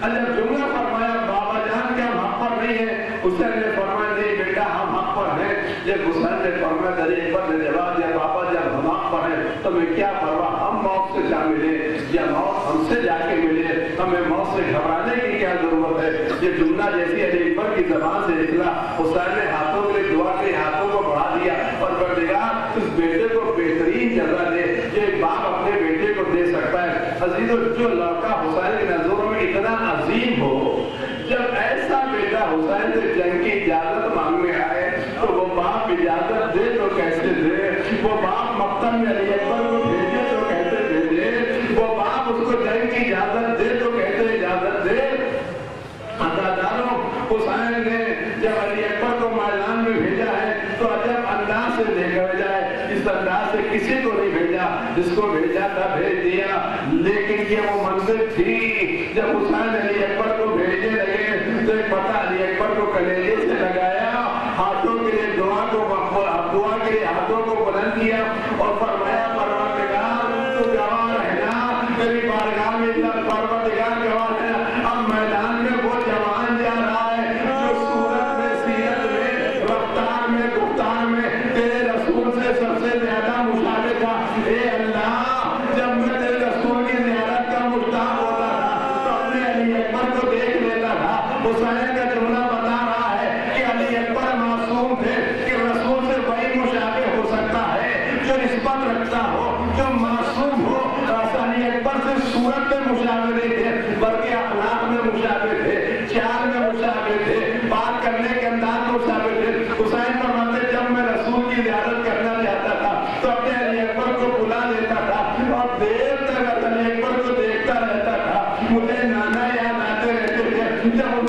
جب جملہ فرمایا بابا جان کیا ہم حق پر نہیں ہے حسین نے فرمایا نہیں بیٹا ہم حق پر ہیں. جب حسین نے فرمایا علی اکبر نے جواب دیا بابا جب ہم حق پر ہیں تو میں کیا پرواہ ہم موت سے جا ملے یا موت ہم سے جا کے ملے. ہمیں موت سے گھبرانے کی کیا ضرورت ہے. یہ جملہ جیسی علی اکبر کی زبان سے نکلا حسین نے ہاتھوں کے لیے دعا کے ہاتھوں کو بڑھا دیا اور پروردگار اس بیٹے کو بہترین جزا دے. یہ باپ اپنے بیٹے کو دے سکتا ہے. عزیزو جو لڑکا حسین کی نظروں میں اتنا عظیم ہو جب ایسا بیٹا حسین سے جنگ کی اجازت مانگنے آئے تو وہ باپ اجازت دے تو کیسے دے. وہ باپ مقتل میں علی اکبر کو بھیجے تو کیسے بھیجے. وہ باپ اس کو جنگ کی اجازت دے تو کیسے اجازت دے. عزاداروں حسین نے جب علی اکبر کو میدان میں بھیجا ہے تو عجب انداز سے دیکھا جائے اس انداز سے کسی کو نہیں بھیجا. جس کو بھیجا تھا بھیج دیا. لیکن یہ وہ منزل تھی جب حسین علی اکبر کو بھیجنے لگے تو ایک پتہ علی اکبر کلیجے سے لگایا، ہاتھوں کے لیے دعا کے لیے ہاتھوں کو بلند کیا اور فرمایا پروردگار تو گواہ رہنا، میری بارگاہ میں پروردگار گواہ رہنا، اب میدان میں وہ جوان جا رہا ہے جو صورت میں، سیرت میں، رفتار میں، گفتار میں تیرے رسول سے سب سے زیادہ مشابہ تھا۔ اے اللہ، جب میں تیرے رسول کی زیارت کا مشتاق ہوتا تھا تو اپنے علی اکبر کو دیکھ لیتا تھا۔ حسین کا جملہ بتا رہا ہے کہ علی اکبر معصوم تھے کہ رسول سے وہی مشابہ ہو سکتا ہے جو نسبت رکھتا ہو، جو معصوم ہو۔ علی اکبر سے صورت میں مشابہ نہیں تھے بلکہ اخلاق میں مشابہ تھے، چال میں مشابہ تھے، بات کرنے کے انداز میں مشابہ تھے۔ حسین فرماتے جب میں رسول کی زیارت کرنا چاہتا تھا تو اپنے علی اکبر کو بلا لیتا تھا اور دیر تک علی اکبر کو دیکھتا رہتا تھا۔ مجھے نانا یاد آتے رہتے تھے، جب